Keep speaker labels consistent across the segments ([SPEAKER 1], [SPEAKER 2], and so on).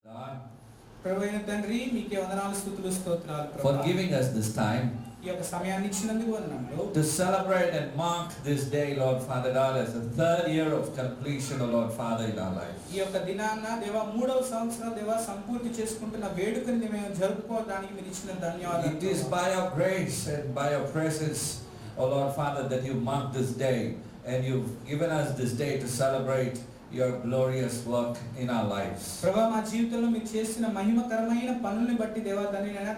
[SPEAKER 1] God
[SPEAKER 2] ప్రభువైన తండ్రి మీకే వందనాలు స్తుతులు స్తోత్రాలు
[SPEAKER 1] for
[SPEAKER 2] ప్రభువా.
[SPEAKER 1] giving us this time
[SPEAKER 2] ఈ యొక్క సమయాన్ని ఇచ్చినందుకు వందనాలు.
[SPEAKER 1] to celebrate and mark this day, Lord Father God, as the third year of completion, O Lord Father, in our life.
[SPEAKER 2] ఈ యొక్క దినాన్న దేవా మూడవ సంవత్సరం దేవా సంపూర్తి చేసుకుంటున్న వేడుకని మేము జరుపుకోవడానికి మీరు ఇచ్చిన ధన్యవాదాలు.
[SPEAKER 1] It is by your grace and by your presence, O Lord Father, that you mark this day and you've given us this day to celebrate your glorious work in our lives.
[SPEAKER 2] ప్రభువా మా జీవితంలో మీరు చేసిన మహిమకరమైన పనుల్ని బట్టి దేవా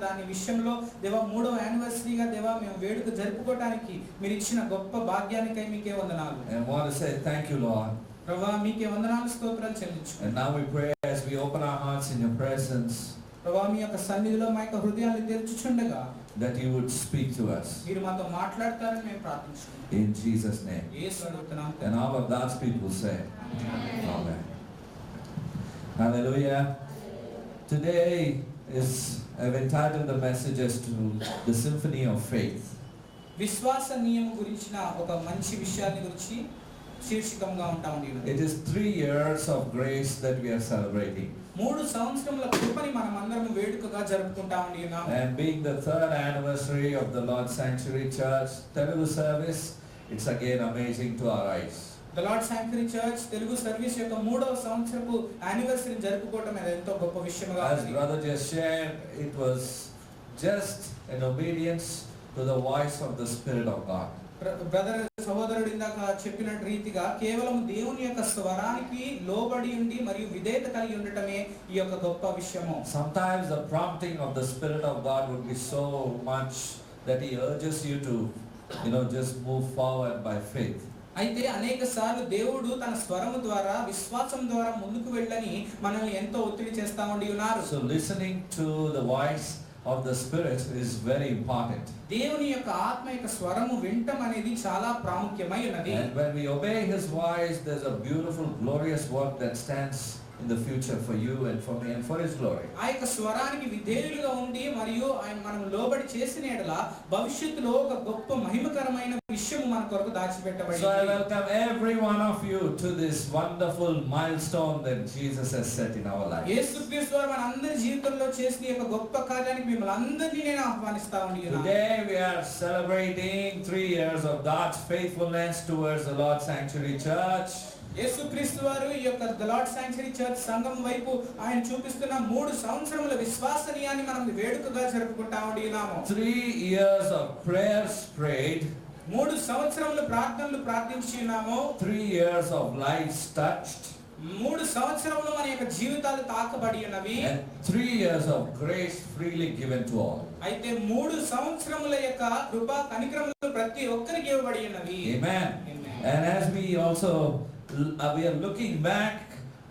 [SPEAKER 2] దాని విషయంలో దేవా మూడవ యానివర్సరీగా దేవా మేము వేడుక జరుపుకోవడానికి మీరు ఇచ్చిన గొప్ప భాగ్యానికై మీకే వందనాలు.
[SPEAKER 1] And want to say thank you, Lord.
[SPEAKER 2] ప్రభువా మీకే వందనాలు స్తోత్రాలు చెల్లించు.
[SPEAKER 1] And now we pray as we open our hearts in your presence
[SPEAKER 2] ప్రభువా మీ యొక్క సన్నిధిలో మా యొక్క హృదయాన్ని తెరుచుచుండగా
[SPEAKER 1] that you would speak to us
[SPEAKER 2] మీరు మాతో మాట్లాడతారని మేము ప్రార్థించుకుంటున్నాం.
[SPEAKER 1] in Jesus' name.
[SPEAKER 2] యేసు అడుగుతున్నాం.
[SPEAKER 1] And all of God's people say, Amen. Hallelujah. Today I've entitled the messages to the Symphony of Faith.
[SPEAKER 2] విశ్వాసనీయము గురించిన ఒక మంచి విషయాన్ని గురించి శీర్షికంగా ఉంటా ఉంది.
[SPEAKER 1] It is 3 years of grace that we are celebrating.
[SPEAKER 2] 3 సంవత్సరముల కృపని మనం అందరం వేడుకగా జరుపుకుంటా ఉన్నాం.
[SPEAKER 1] And being the third anniversary of the Lord Sanctuary Church Telugu service, it's again amazing to our eyes.
[SPEAKER 2] The Lord Sanctuary Church Telugu service యొక్క 3వ సంవత్సరపు anniversary జరుపుకోవడం అనేది ఎంతో గొప్ప విషయంగా
[SPEAKER 1] As
[SPEAKER 2] ఉంది.
[SPEAKER 1] brother just shared, it was just an obedience to the voice of the Spirit of God.
[SPEAKER 2] Brother సహోదరుడు ఇందాక చెప్పిన రీతిగా కేవలం దేవుని యొక్క స్వరానికి లోబడి ఉండి మరియు విధేయత కలిగి ఉండటమే ఈ యొక్క గొప్ప విషయము.
[SPEAKER 1] Sometimes the prompting of the Spirit of God would be so much that he urges you to, just move forward by faith.
[SPEAKER 2] అయితే అనేక సార్లు దేవుడు తన స్వరము ద్వారా విశ్వాసం ద్వారా ముందుకు వెళ్ళని మనల్ని ఎంతో ఒత్తిడి చేస్తా ఉండి ఉన్నారు.
[SPEAKER 1] So listening to the voice of the Spirit is very important.
[SPEAKER 2] దేవుని యొక్క ఆత్మ యొక్క స్వరము వినటం అనేది చాలా ప్రాముఖ్యమై ఉన్నది.
[SPEAKER 1] And when we obey his voice, there's a beautiful glorious work that stands in the future for you and for me and for his glory.
[SPEAKER 2] ఆ యొక్క స్వరానికి విధేయులుగా ఉండి మరియు మనం లోబడి చేసిన యెడల భవిష్యత్తులో ఒక గొప్ప మహిమకరమైన విషయము మన కొరకు దాచిపెట్టబడింది.
[SPEAKER 1] So I welcome every one of you to this wonderful milestone that Jesus has set in our life.
[SPEAKER 2] యేసుక్రీస్తు వారు మనందరి జీవితంలో చేసిన ఈ యొక్క గొప్ప కార్యానికి మిమ్మల్ని అందరినీ నేను ఆహ్వానిస్తా ఉన్నాను.
[SPEAKER 1] Today we are celebrating 3 years of God's faithfulness towards the Lord Sanctuary Church.
[SPEAKER 2] యేసుక్రీస్తు వారు ఈ యొక్క ద లార్డ్ శాంక్చురీ చర్చ్ సంఘం వైపు ఆయన చూపిస్తున్న 3 సంవత్సరముల విశ్వాసనీయాన్ని మనం వేడుకగా జరుపుకుంటా ఉన్నాము.
[SPEAKER 1] 3 years of prayers prayed.
[SPEAKER 2] 3 సంవత్సరముల ప్రార్థనలు ప్రార్థించి ఉన్నాము.
[SPEAKER 1] 3 years of lives touched.
[SPEAKER 2] 3 సంవత్సరములు మన యొక్క జీవితాలు తాకబడి ఉన్నవి.
[SPEAKER 1] And 3 years of grace freely given to all.
[SPEAKER 2] అయితే 3 సంవత్సరముల యొక్క కృపా కనికరములు ప్రతి ఒక్కరికి ఇవ్వబడి ఉన్నవి.
[SPEAKER 1] Amen. And as we also we are looking back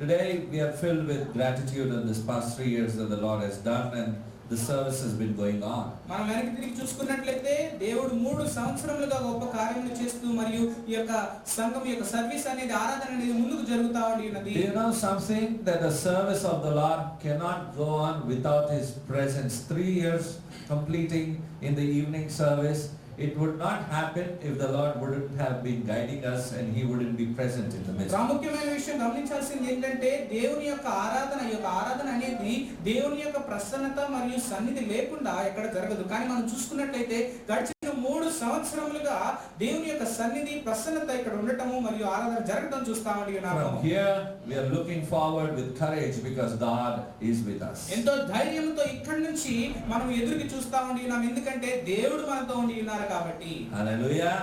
[SPEAKER 1] today, we are filled with gratitude in this past 3 years that the Lord has done, and the service has been going on.
[SPEAKER 2] మనం వెనక్కి తిరిగి చూసుకున్నట్లయితే దేవుడు 3 సంవత్సరములుగా గొప్ప కార్యములు చేస్తూ మరియు ఈ యొక్క సంఘం యొక్క సర్వీస్ అనేది ఆరాధన అనేది ముందుకు జరుగుతా ఉన్నది.
[SPEAKER 1] Do you know something, that the service of the Lord cannot go on without his presence? 3 years completing in the evening service, it would not happen if the Lord wouldn't have been guiding us and he wouldn't be present in the midst.
[SPEAKER 2] ప్రాముఖ్యమైన విషయం గమనించాల్సింది ఏంటంటే దేవుని యొక్క ఆరాధన అనేది దేవుని యొక్క ప్రసన్నత మరియు సన్నిధి లేకుండా ఎక్కడ జరగదు. కానీ మనం చూసుకున్నట్లయితే గడిచిన 3 సంవత్సరములుగా దేవుని యొక్క సన్నిధి ప్రసన్నత ఇక్కడ ఉండటము మరియు ఆరాధన జరగడం చూస్తా ఉన్నాము.
[SPEAKER 1] From here we are looking forward with courage because God is with us.
[SPEAKER 2] ఎంతో ధైర్యంతో ఇక్కడ నుంచి మనం ఎదురుకి చూస్తా ఉన్నాం, ఎందుకంటే దేవుడు మనతో ఉన్నారు కాబట్టి.
[SPEAKER 1] Hallelujah.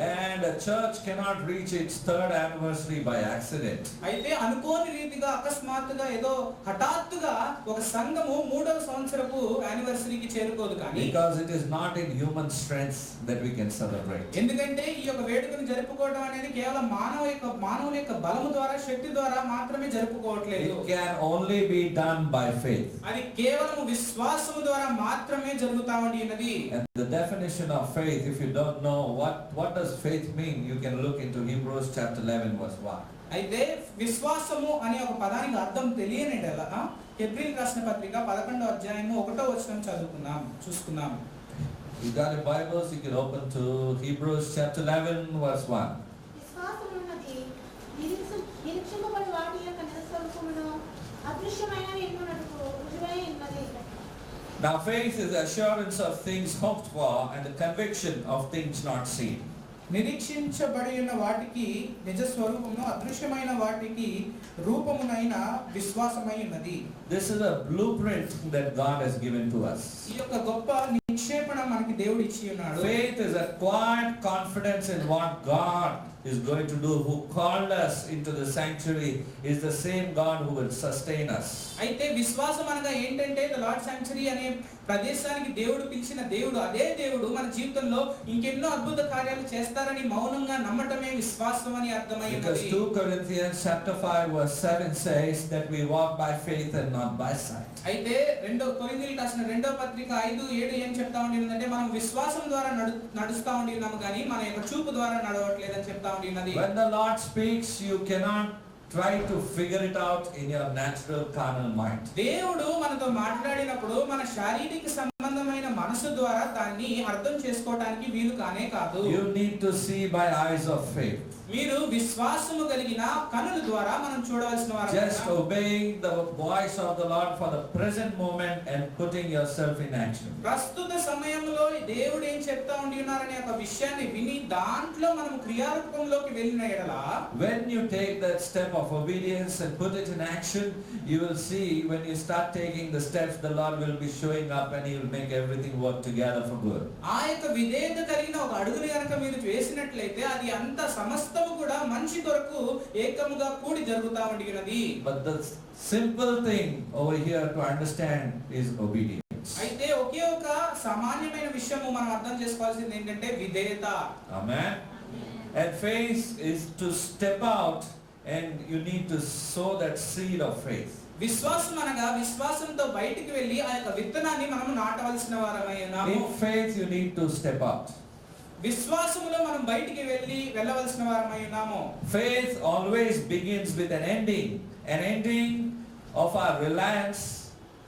[SPEAKER 1] And a church cannot reach its 3rd anniversary by accident.
[SPEAKER 2] అయితే అనుకోని రీతిగా అకస్మాత్తుగా ఏదో హఠాత్తుగా ఒక సంఘము 3వ సంవత్సరపు యానివర్సరీకి చేరుకోదు. కానీ
[SPEAKER 1] Because it is not in human strength that we can celebrate.
[SPEAKER 2] ఎందుకంటే ఈ యొక్క వేడుకను జరుపుకోవడం అనేది కేవలం మానవుని యొక్క బలము ద్వారా శక్తి ద్వారా మాత్రమే జరుపుకోవట్లేదు.
[SPEAKER 1] It can only be done by faith.
[SPEAKER 2] అది కేవలం విశ్వాసము ద్వారా మాత్రమే జరుగుతా ఉన్నది.
[SPEAKER 1] And the definition of faith, if you don't know what does faith mean, you can look into Hebrews chapter 11 verse 1.
[SPEAKER 2] అయితే విశ్వాసము అనే ఒక పదానికి అర్థం తెలియనిడలా హెబ్రీయులకు రాసిన పత్రిక 11వ అధ్యాయము 1వ వచనం చూసుకుందాం.
[SPEAKER 1] You got your Bibles, you can open to Hebrews chapter 11 verse 1.
[SPEAKER 3] విశ్వాసమున్నది నిరీక్షింపబడు వాటి యొక్క నిజస్వరూపమును అదృశ్యమైన
[SPEAKER 1] Now faith is the assurance of things hoped for and the conviction of things not seen.
[SPEAKER 2] నిరీక్షించబడి ఉన్న వాటికి నిజ స్వరూపమును, అదృశ్యమైన వాటికి రూపమునైన విశ్వాసమై ఉన్నది.
[SPEAKER 1] This is a blueprint that God has given to us.
[SPEAKER 2] ఈ యొక్క గొప్ప నిక్షేపణ మనకి దేవుడు ఇచ్చి ఉన్నాడు.
[SPEAKER 1] Faith is a quiet confidence in what God is going to do. Who called us into the sanctuary is the same God who will sustain us.
[SPEAKER 2] అయితే విశ్వాసం అనగా ఏంటంటే ద లార్డ్ సాంక్చురీ అనే ప్రదేశానికి దేవుడు పిలిచిన దేవుడు, అదే దేవుడు మన జీవితంలో ఇంకెన్నో అద్భుత కార్యాలు చేస్తారని మౌనంగా నమ్మటమే విశ్వాసం అని అర్థమైంది.
[SPEAKER 1] Because 2 Corinthians chapter 5 verse 7 says that we walk by faith and not by sight.
[SPEAKER 2] అయితే కొరింథీయులకు రాసిన 2వ పత్రిక 5:7 ఏం చెప్తా ఉండిందంటే మనం విశ్వాసం ద్వారా నడుస్తా ఉండినాము కానీ మన యొక్క చూపు ద్వారా నడవట్లేదని చెప్తా ఉండినది.
[SPEAKER 1] When the Lord speaks, you cannot try to figure it out in your natural carnal mind.
[SPEAKER 2] దేవుడు మనతో మాట్లాడినప్పుడు మన శారీరక సంబంధమైన మనసు ద్వారా దాన్ని అర్థం చేసుకోవడానికి వీలు కానే కాదు.
[SPEAKER 1] You need to see by eyes of faith.
[SPEAKER 2] మీరు విశ్వాసము కలిగిన కనుల ద్వారా మనం చూడవలసిన వారు.
[SPEAKER 1] Just obeying the voice of the Lord for the present moment and putting yourself in action.
[SPEAKER 2] ప్రస్తుత సమయంలో దేవుడు ఏం చెప్తా ఉంటున్నారనే ఒక విషయాన్ని విని దాంట్లో మనం క్రియారూపంలోకి వెళ్ళిన ఎడల,
[SPEAKER 1] when you take that step of obedience and put it in action, you will see when you start taking the steps, the Lord will be showing up and he will make everything work together for good.
[SPEAKER 2] ఆ యొక్క విధేయత కలిగిన ఒక అడుగుని గనుక మీరు వేసినట్లయితే అది అంత సమస్తము కూడా మంచి కొరకు ఏకముగా కూడి జరుగుతా ఉండినది.
[SPEAKER 1] But the simple thing over here to understand is obedience.
[SPEAKER 2] అయితే ఒకే ఒక సామాన్యమైన విషయము మనం అర్థం చేసుకోవాల్సింది ఏంటంటే విధేయత.
[SPEAKER 1] Amen. And faith is to step out and you need to sow that seed of faith.
[SPEAKER 2] విశ్వాసం అనగా విశ్వాసంతో బయటికి వెళ్ళి ఆ యొక్క విత్తనాన్ని మనం నాటవలసిన వారమై ఉన్నాము.
[SPEAKER 1] In faith you need to step out.
[SPEAKER 2] విశ్వాసములో మనం బయటికి వెళ్ళవలసిన వారమై ఉన్నాము.
[SPEAKER 1] Faith always begins with an ending of our reliance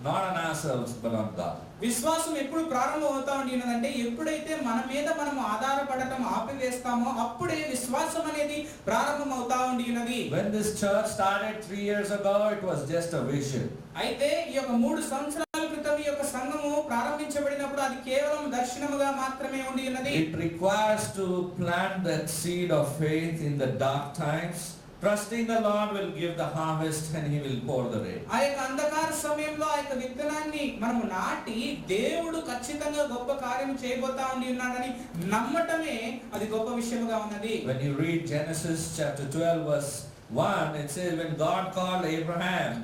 [SPEAKER 1] not on ourselves but on God.
[SPEAKER 2] విశ్వాసం ఎప్పుడు ప్రారంభం అవుతా ఉండినదంటే ఎప్పుడైతే మన మీద మనం ఆధారపడటం ఆపివేస్తామో అప్పుడే విశ్వాసం అనేది ప్రారంభం అవుతా ఉండినది.
[SPEAKER 1] When this church started 3 years ago, it was just a vision.
[SPEAKER 2] అయితే ఈ యొక్క 3 సంవత్సరాల క్రితం ఈ యొక్క సంఘము ప్రారంభించబడినప్పుడు అది కేవలం దర్శనముగా మాత్రమే ఉండినది.
[SPEAKER 1] It requires to plant that seed of faith in the dark times, trusting the Lord will give the harvest and he will pour the rain.
[SPEAKER 2] ఆ యొక్క అంధకార సమయంలో ఆ యొక్క విత్తనాన్ని మనము నాటి దేవుడు ఖచ్చితంగా గొప్ప కార్యం చేయబోతా ఉన్నాడని నమ్మటమే అది గొప్ప విషయముగా ఉన్నది.
[SPEAKER 1] When you read Genesis chapter 12 verse 1, it says when God called Abraham,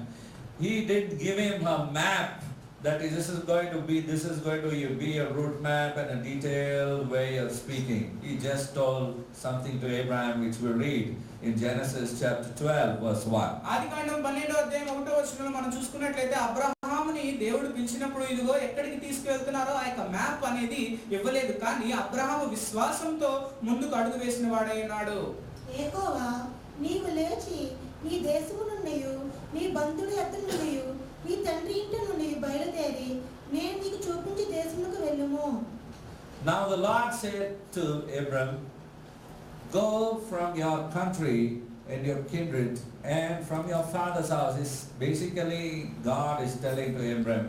[SPEAKER 1] he didn't give him a map that this is going to be a route map and a detailed way of speaking. He just told something to Abraham, which we read in Genesis chapter 12 verse 1.
[SPEAKER 2] ఆదికాండం 12వ అధ్యాయం 1వ వచనంలో మనం చూసుకున్నట్లయితే అబ్రహాముని దేవుడు పిలిచినప్పుడు ఇదిగో ఎక్కడికి తీసుకువెళ్తున్నారో ఆ యొక్క మ్యాప్ అనేది ఇవ్వలేదు, కానీ అబ్రహాము విశ్వాసంతో ముందుకు అడుగు వేసిన వాడై ఉన్నాడు.
[SPEAKER 3] యెహోవా నీవు లేచి నీ దేశము నుండి నీ బంధువుల యొద్ద నుండి నీ తండ్రి ఇంటి నుండి బయలుదేరి నేను నీకు చూపించే దేశమునకు వెళ్ళుము.
[SPEAKER 1] Now the Lord said to Abram, go from your country and your kindred and from your father's house. Basically God is telling to Abram,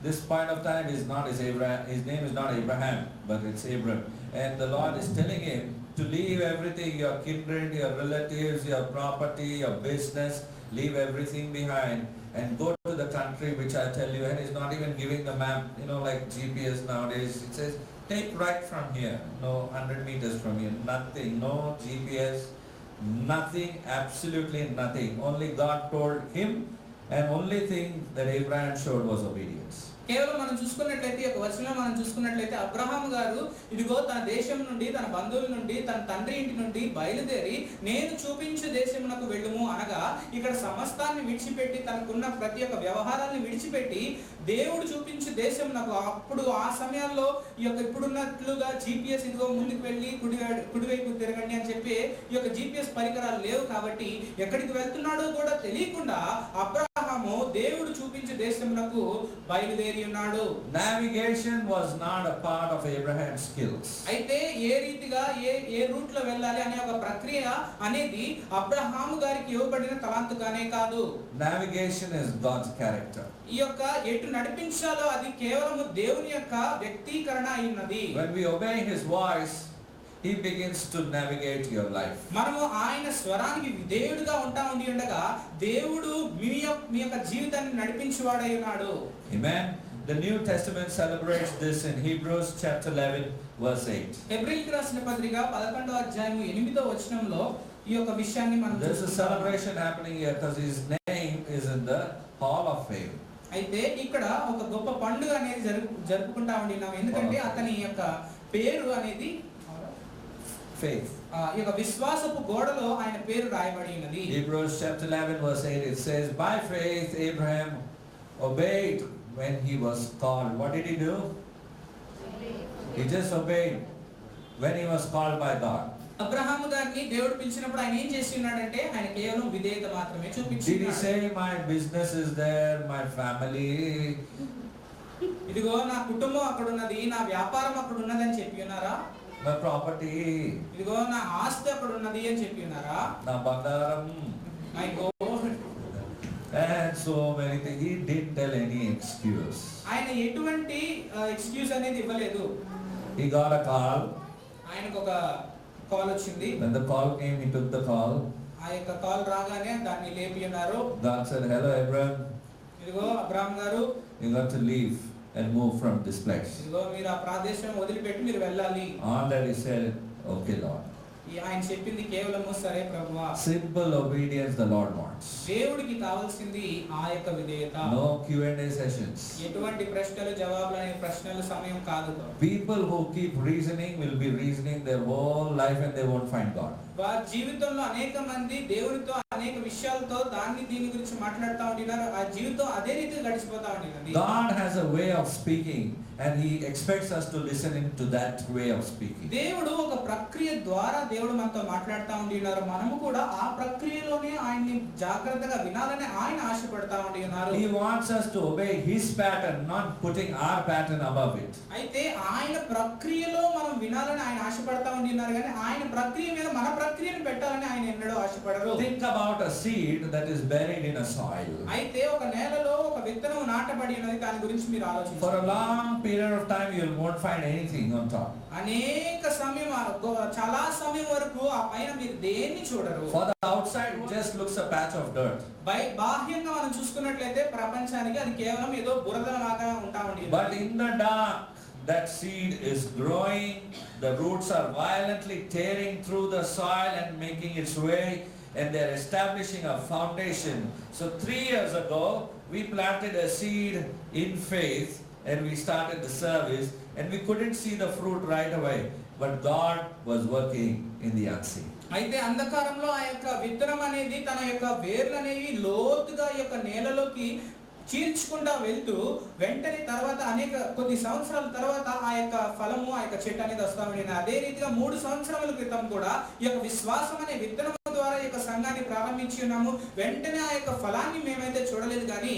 [SPEAKER 1] this point of time is not his name is not Abraham, but it's Abram. And the Lord is telling him to leave everything, your kindred, your relatives, your property, your business, leave everything behind and go to the country which I tell you. And he's not even giving the map, like GPS nowadays. It says, take right from here, no 100 meters from here, nothing, no GPS, nothing, absolutely nothing. Only God told him, and only thing that Abraham showed was obedience.
[SPEAKER 2] కేవలం మనం చూసుకున్నట్లయితే ఒక వచనంలో మనం చూసుకున్నట్లయితే అబ్రహాము గారు ఇదిగో తన దేశం నుండి, తన బంధువుల నుండి, తన తండ్రి ఇంటి నుండి బయలుదేరి నేను చూపించే దేశమునకు వెళ్ళుము అనగా ఇక్కడ సమస్తాన్ని విడిచిపెట్టి తనకున్న ప్రతి ఒక్క వ్యవహారాన్ని విడిచిపెట్టి దేవుడు చూపించే దేశమునకు, అప్పుడు ఆ సమయాల్లో ఈ యొక్క ఇప్పుడున్నట్లుగా GPS ఇదిగో ముందుకు వెళ్ళి కుడివైపు తిరగండి అని చెప్పి ఈ యొక్క GPS పరికరాలు లేవు కాబట్టి ఎక్కడికి వెళ్తున్నాడో కూడా తెలియకుండా అబ్రహాము అబ్రహాము దేవుడు చూపించే దేశమునకు బయలుదేరి ఉన్నాడు.
[SPEAKER 1] Navigation was not a part of Abraham's skills.
[SPEAKER 2] అయితే ఏ రీతిగా ఏ రూట్ లో వెళ్ళాలి అనే ఒక ప్రక్రియ అనేది అబ్రహాము గారికి ఇవ్వబడిన తలాంతుగానే కాదు.
[SPEAKER 1] Navigation is God's character.
[SPEAKER 2] ఈ యొక్క ఎటు నడిపించాలో అది కేవలం దేవుని యొక్క వ్యక్తీకరణ అయినది.
[SPEAKER 1] When we obey his voice, he begins to navigate your life.
[SPEAKER 2] మనము ఆయన స్వరానికి విధేయుడుగా ఉండి ఉండగా దేవుడు మీ యొక్క జీవితాన్ని నడిపించువాడై ఉన్నాడు.
[SPEAKER 1] Amen. The New Testament celebrates this in Hebrews chapter 11 verse 8.
[SPEAKER 2] హెబ్రీయులకు రాసిన పత్రిక 11వ అధ్యాయం 8వ వచనంలో ఈ యొక్క విషయాన్ని మనం
[SPEAKER 1] There's a
[SPEAKER 2] చూస్తున్నాము.
[SPEAKER 1] celebration happening here because his name is in the hall of fame.
[SPEAKER 2] అయితే ఇక్కడ ఒక గొప్ప పండుగ అనేది జరుపుకుంటా ఉన్నాం. ఎందుకంటే అతని యొక్క పేరు అనేది
[SPEAKER 1] Faith.
[SPEAKER 2] ఈ యొక్క విశ్వాసపు గోడలో ఆయన పేరు రాయబడి ఉన్నది.
[SPEAKER 1] Hebrews chapter 11 verse 8, it says, by faith Abraham obeyed when he was called. What did he do? He just obeyed when he was called by God.
[SPEAKER 2] Abraham గారిని దేవుడు పిలిచినప్పుడు ఆయన ఏం చేసి ఉన్నాడంటే ఆయన కేవలం విధేయత మాత్రమే
[SPEAKER 1] Did he
[SPEAKER 2] చూపించాడు.
[SPEAKER 1] say my business is there, my family?
[SPEAKER 2] ఇదిగో నా కుటుంబం అక్కడ ఉన్నది, నా వ్యాపారం అక్కడ ఉన్నది అని చెప్పి ఉన్నారా?
[SPEAKER 1] My property,
[SPEAKER 2] ఇదిగో నా ఆస్తి అక్కడ ఉన్నది అని చెప్పి ఉన్నారా?
[SPEAKER 1] na bangaram,
[SPEAKER 2] my gold.
[SPEAKER 1] and so many things. He didn't tell any excuse.
[SPEAKER 2] ఆయన ఎటువంటి ఎక్స్క్యూజ్ అనేది ఇవ్వలేదు.
[SPEAKER 1] He got a call.
[SPEAKER 2] ఆయనకు ఒక కాల్ వచ్చింది.
[SPEAKER 1] When the call came, he took the call.
[SPEAKER 2] ఆ యొక్క కాల్ రాగానే దాన్ని లేపి ఉన్నారు.
[SPEAKER 1] God said, hello Abraham,
[SPEAKER 2] ఇదిగో అబ్రహాం గారు,
[SPEAKER 1] you got to leave and move from this place.
[SPEAKER 2] ఇదిగో మీరు ఆ ప్రదేశం వదిలిపెట్టి మీరు వెళ్ళాలి.
[SPEAKER 1] On that he said, okay Lord.
[SPEAKER 2] ఆయన చెప్పింది కేవలము సరే ప్రభువా.
[SPEAKER 1] Simple obedience the Lord wants.
[SPEAKER 2] దేవుడికి కావాల్సింది ఆ యొక్క విధేయత.
[SPEAKER 1] No Q&A sessions.
[SPEAKER 2] ఎటువంటి ప్రశ్నలు జవాబులు అనే ప్రశ్నల సమయం కాదు.
[SPEAKER 1] People who keep reasoning will be reasoning their whole life and they won't find God.
[SPEAKER 2] వారి జీవితంలో అనేక మంది దేవునితో అనేక విషయాలతో దీని గురించి మాట్లాడుతూ ఉంటున్నారు. ఆ జీవితం అదే రీతిగా గడిచిపోతా ఉంటుంది.
[SPEAKER 1] God has a way of speaking and he expects us to listen to that way of speaking.
[SPEAKER 2] దేవుడు ఒక ప్రక్రియ ద్వారా దేవుడు మనతో మాట్లాడుతూ ఉంటున్నారు. మనము కూడా ఆ ప్రక్రియలోనే ఆయన్ని జాగ్రత్తగా వినాలని ఆయన ఆశపడతా ఉంటున్నారు.
[SPEAKER 1] He wants us to obey his pattern, not putting our pattern above it.
[SPEAKER 2] అయితే ఆయన ప్రక్రియలో మనం వినాలని ఆయన ఆశపడతా ఉంటున్నారు, కానీ ఆయన ప్రక్రియ మీద మన ప్రక్రియను పెట్టాలని ఆయన ఎన్నడూ ఆశపడరు.
[SPEAKER 1] Think about a seed that is buried in a soil.
[SPEAKER 2] అయితే ఒక నేలలో ఒక విత్తనం నాటబడి ఉన్నది, దాని గురించి మీరు
[SPEAKER 1] For a
[SPEAKER 2] ఆలోచించాలి.
[SPEAKER 1] long period of time you won't find anything on top.
[SPEAKER 2] అనేక సమయం చాలా సమయం వరకు ఆ పైన మీరు దేన్ని చూడరు.
[SPEAKER 1] For the outside it just looks a patch of dirt.
[SPEAKER 2] బాహ్యంగా మనం చూసుకున్నట్లయితే ప్రపంచానికి అది కేవలం ఏదో బురదలాగా ఉంటా ఉంది.
[SPEAKER 1] But in the dark that seed is growing, the roots are violently tearing through the soil and making its way, and they're establishing a foundation. So 3 years ago we planted a seed in faith and we started the service and we couldn't see the fruit right away, but God was working in the unseen.
[SPEAKER 2] అయితే అంధకారంలో ఆ యొక్క విత్తనం అనేది తన యొక్క వేర్లు అనేవి లోతుగా ఈ యొక్క నేలలోకి చీల్చుకుంటా వెళ్తూ వెంటనే తర్వాత కొద్ది సంవత్సరాల తర్వాత ఆ యొక్క ఫలము ఆ యొక్క చెట్టు అనేది వస్తా ఉండేది. అదే రీతిగా 3 సంవత్సరాల క్రితం కూడా ఈ యొక్క విశ్వాసం అనే విత్తనం ద్వారా ఈ యొక్క సంఘాన్ని ప్రారంభించి ఉన్నాము. వెంటనే ఆ యొక్క ఫలాన్ని మేమైతే చూడలేదు, కానీ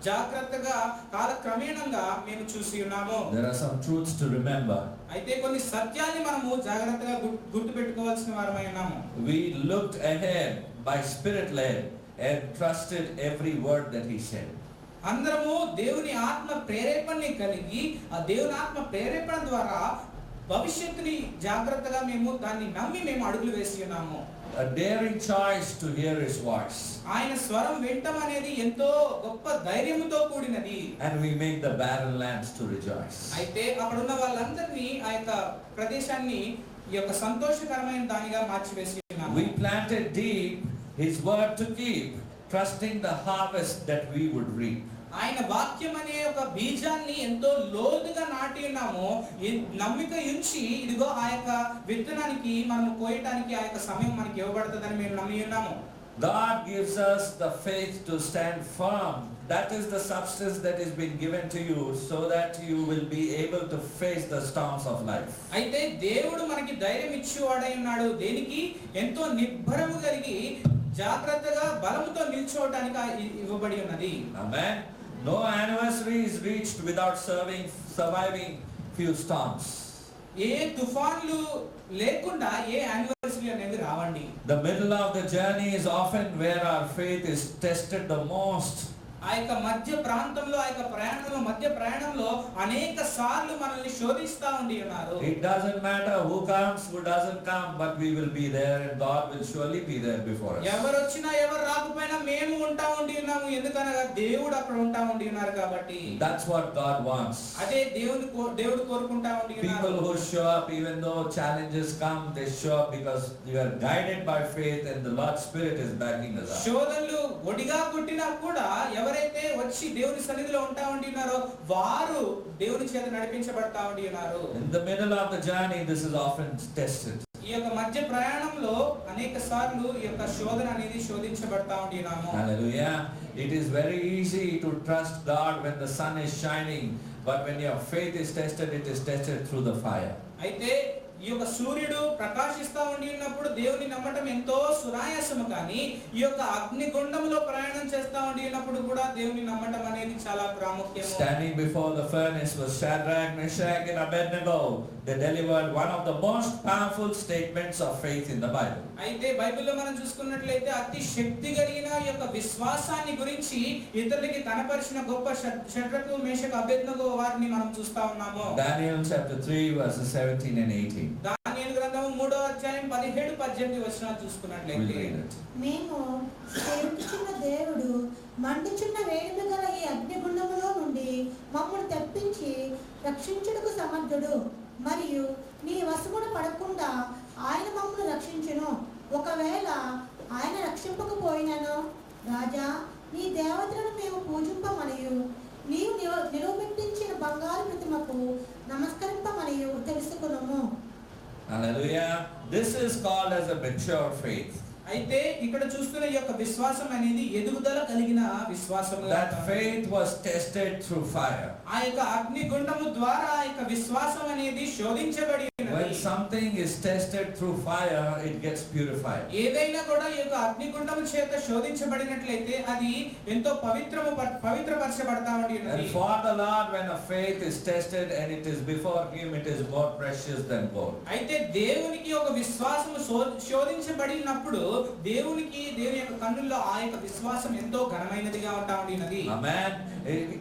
[SPEAKER 2] జాగ్రత్తగా కాలక్రమేణంగా మేము చూసి ఉన్నాము.
[SPEAKER 1] There are some truths to remember.
[SPEAKER 2] అయితే కొన్ని సత్యాన్ని మనము జాగ్రత్తగా గుర్తు పెట్టుకోవాల్సిన వారమై ఉన్నాము.
[SPEAKER 1] We looked ahead by spirit led and trusted every word that he said.
[SPEAKER 2] అందరము దేవుని ఆత్మ ప్రేరేపణని కలిగి ఆ దేవుని ఆత్మ ప్రేరేపణ ద్వారా భవిష్యత్తుని జాగ్రత్తగా మేము దాన్ని నమ్మి మేము అడుగులు వేసి ఉన్నాము.
[SPEAKER 1] A daring choice to hear his voice.
[SPEAKER 2] ఆయన స్వరం వినటం అనేది ఎంతో గొప్ప ధైర్యముతో కూడినది.
[SPEAKER 1] And we make the barren lands to rejoice.
[SPEAKER 2] అయితే అక్కడ ఉన్న వాళ్ళందరినీ ఆ యొక్క ప్రదేశాన్ని ఈ యొక్క సంతోషకరమైన దానిగా మార్చివేసి ఉన్నాము.
[SPEAKER 1] We planted deep his word to keep, trusting the harvest that we would reap.
[SPEAKER 2] ఆయన వాక్యం అనే ఒక బీజాన్ని ఎంతో లోతుగా నాటి ఉన్నాము. నమ్మిక ఉంచి ఇదిగో ఆ యొక్క విత్తనానికి మనము కోయటానికి ఆ యొక్క సమయం మనకి ఇవ్వబడుతుందని మేము నమ్మి ఉన్నాము.
[SPEAKER 1] God gives us the faith to stand firm. That is the substance that is being given to you so that you will be able to face the storms of life.
[SPEAKER 2] అయితే దేవుడు మనకి ధైర్యం ఇచ్చేవాడై ఉన్నాడు. దేనికి? ఎంతో నిబ్బరము కలిగి జాగ్రత్తగా బలముతో నిల్చోవడానికి ఇవ్వబడి ఉన్నది.
[SPEAKER 1] Amen. No anniversary is reached without surviving few storms.
[SPEAKER 2] ఏ తుఫాన్లు లేకుండా ఏ యానివర్సరీ అనేది రావండి.
[SPEAKER 1] The middle of the journey is often where our faith is tested the most.
[SPEAKER 2] ఆ యొక్క మధ్య ప్రాంతంలో ఆ యొక్క ప్రయాణంలో మధ్య ప్రయాణంలో అనేక సార్లు మనల్ని శోధిస్తా ఉండి ఉన్నారు.
[SPEAKER 1] It doesn't matter who comes, who doesn't come, but we will be there and God will surely be there before us.
[SPEAKER 2] ఎవరు వచ్చినా ఎవరు రాకపోయినా మేము ఉంటా ఉండి ఉన్నాము. ఎందుకనగా దేవుడు అక్కడ ఉంటా ఉండి ఉన్నారు కాబట్టి.
[SPEAKER 1] That's what God wants.
[SPEAKER 2] అదే దేవుడు కోరుకుంటా ఉండి ఉన్నారు.
[SPEAKER 1] People who show up even though challenges come, they show up because you are guided by faith and the Lord's Spirit is backing us up.
[SPEAKER 2] శోధనలు ఒడిగా కొట్టినా కూడా ఎవరైతే వచ్చి దేవుని సన్నిధిలో ఉంటా ఉంటున్నారో వారు దేవుని చేత నడిపించబడతా ఉంటున్నారు.
[SPEAKER 1] In the middle of the journey, this is often tested.
[SPEAKER 2] ఈ యొక్క మధ్య ప్రయాణంలో అనేక సార్లు ఈ యొక్క శోధన అనేది శోధించబడతా ఉంటున్నాము.
[SPEAKER 1] Hallelujah. It is very easy to trust God when the sun is shining, but when your faith is tested, it is tested through the fire.
[SPEAKER 2] అయితే ఈ యొక్క సూర్యుడు ప్రకాశిస్తా ఉండి ఉన్నప్పుడు దేవుని నమ్మటం ఎంతో సునాయాసము, కానీ ఈ యొక్క అగ్నిగుండంలో ప్రయాణం చేస్తా ఉండి ఉన్నప్పుడు కూడా దేవుని నమ్మటం అనేది చాలా ప్రాముఖ్యము.
[SPEAKER 1] Standing before the furnace was Shadrach, Meshach and Abednego. They delivered one of the most powerful statements of faith in the Bible.
[SPEAKER 2] అయితే బైబిల్లో మనం చూసుకున్నట్లయితే అతి శక్తి కలిగిన ఈ యొక్క విశ్వాసాన్ని గురించి ఇతరులకి కనపరిచిన గొప్ప షడ్రకు మేషకు అబేద్నెగో వారిని మనం చూస్తా ఉన్నాము.
[SPEAKER 1] Daniel chapter 3 verses 17 and 18.
[SPEAKER 2] దానియేలు గ్రంథము 3వ అధ్యాయం 17-18 వచనాలు చూసుకున్నట్లయితే,
[SPEAKER 3] మేము సేవించుచున్న దేవుడు మండుచున్న వేడిమి గల ఈ అగ్నిగుండములో నుండి మమ్మల్ని తప్పించి రక్షించుటకు సమర్థుడు, మరియు నీ వశమును పడకుండా ఆయన మమ్మల్ని రక్షించును. ఒకవేళ ఆయన రక్షింపకపోయినను రాజా నీ దేవతలను మేము పూజింపమనియు నీవు నిలవబెట్టించిన బంగారు ప్రతిమకు నమస్కరింపమనియు తెలుసుకునము.
[SPEAKER 1] Hallelujah. This is called as a mature faith.
[SPEAKER 2] అయితే ఇక్కడ చూస్తున్న ఈ యొక్క విశ్వాసం అనేది ఎదుగుదల కలిగిన విశ్వాసం.
[SPEAKER 1] That faith was tested through fire.
[SPEAKER 2] ఆ యొక్క అగ్నిగుండము ద్వారా ఆ యొక్క విశ్వాసం అనేది శోధించబడి
[SPEAKER 1] When something is tested through fire, it gets purified.
[SPEAKER 2] ఏదైనా కూడా ఈ యొక్క అగ్నిగుండము చేత శోధించబడినట్లయితే అది ఎంతో పవిత్రపరచబడతా ఉన్నది.
[SPEAKER 1] And for the Lord, when a faith is tested and it is before Him, it is more precious than gold.
[SPEAKER 2] అయితే దేవునికి ఒక విశ్వాసము శోధించబడినప్పుడు దేవుని యొక్క కన్నుల్లో ఆ యొక్క విశ్వాసం ఎంతో ఘనమైనదిగా ఉంటా ఉన్నది.
[SPEAKER 1] Amen.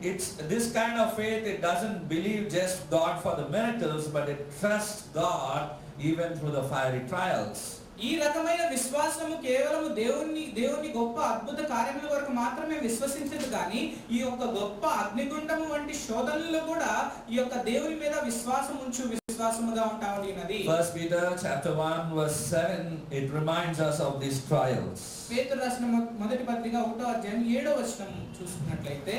[SPEAKER 1] It's this kind of faith. It doesn't believe just God for the miracles, but it trusts God even through the fiery trials.
[SPEAKER 2] ఈ రకమైన విశ్వాసము కేవలము దేవుని గొప్ప అద్భుత కార్యముల వరకు మాత్రమే విశ్వసించదు, కానీ ఈ యొక్క గొప్ప అగ్నిగుండము వంటి శోధనల్లో కూడా ఈ యొక్క దేవుని మీద విశ్వాసం ఉంచు విశ్వాసముగా ఉంటా ఉన్నది.
[SPEAKER 1] 1 Peter chapter 1 verse 7, it reminds us of these trials.
[SPEAKER 2] పేతురు రాసిన మొదటి పత్రిక 1వ అధ్యాయం 7వ వచనం చూసుకున్నట్లయితే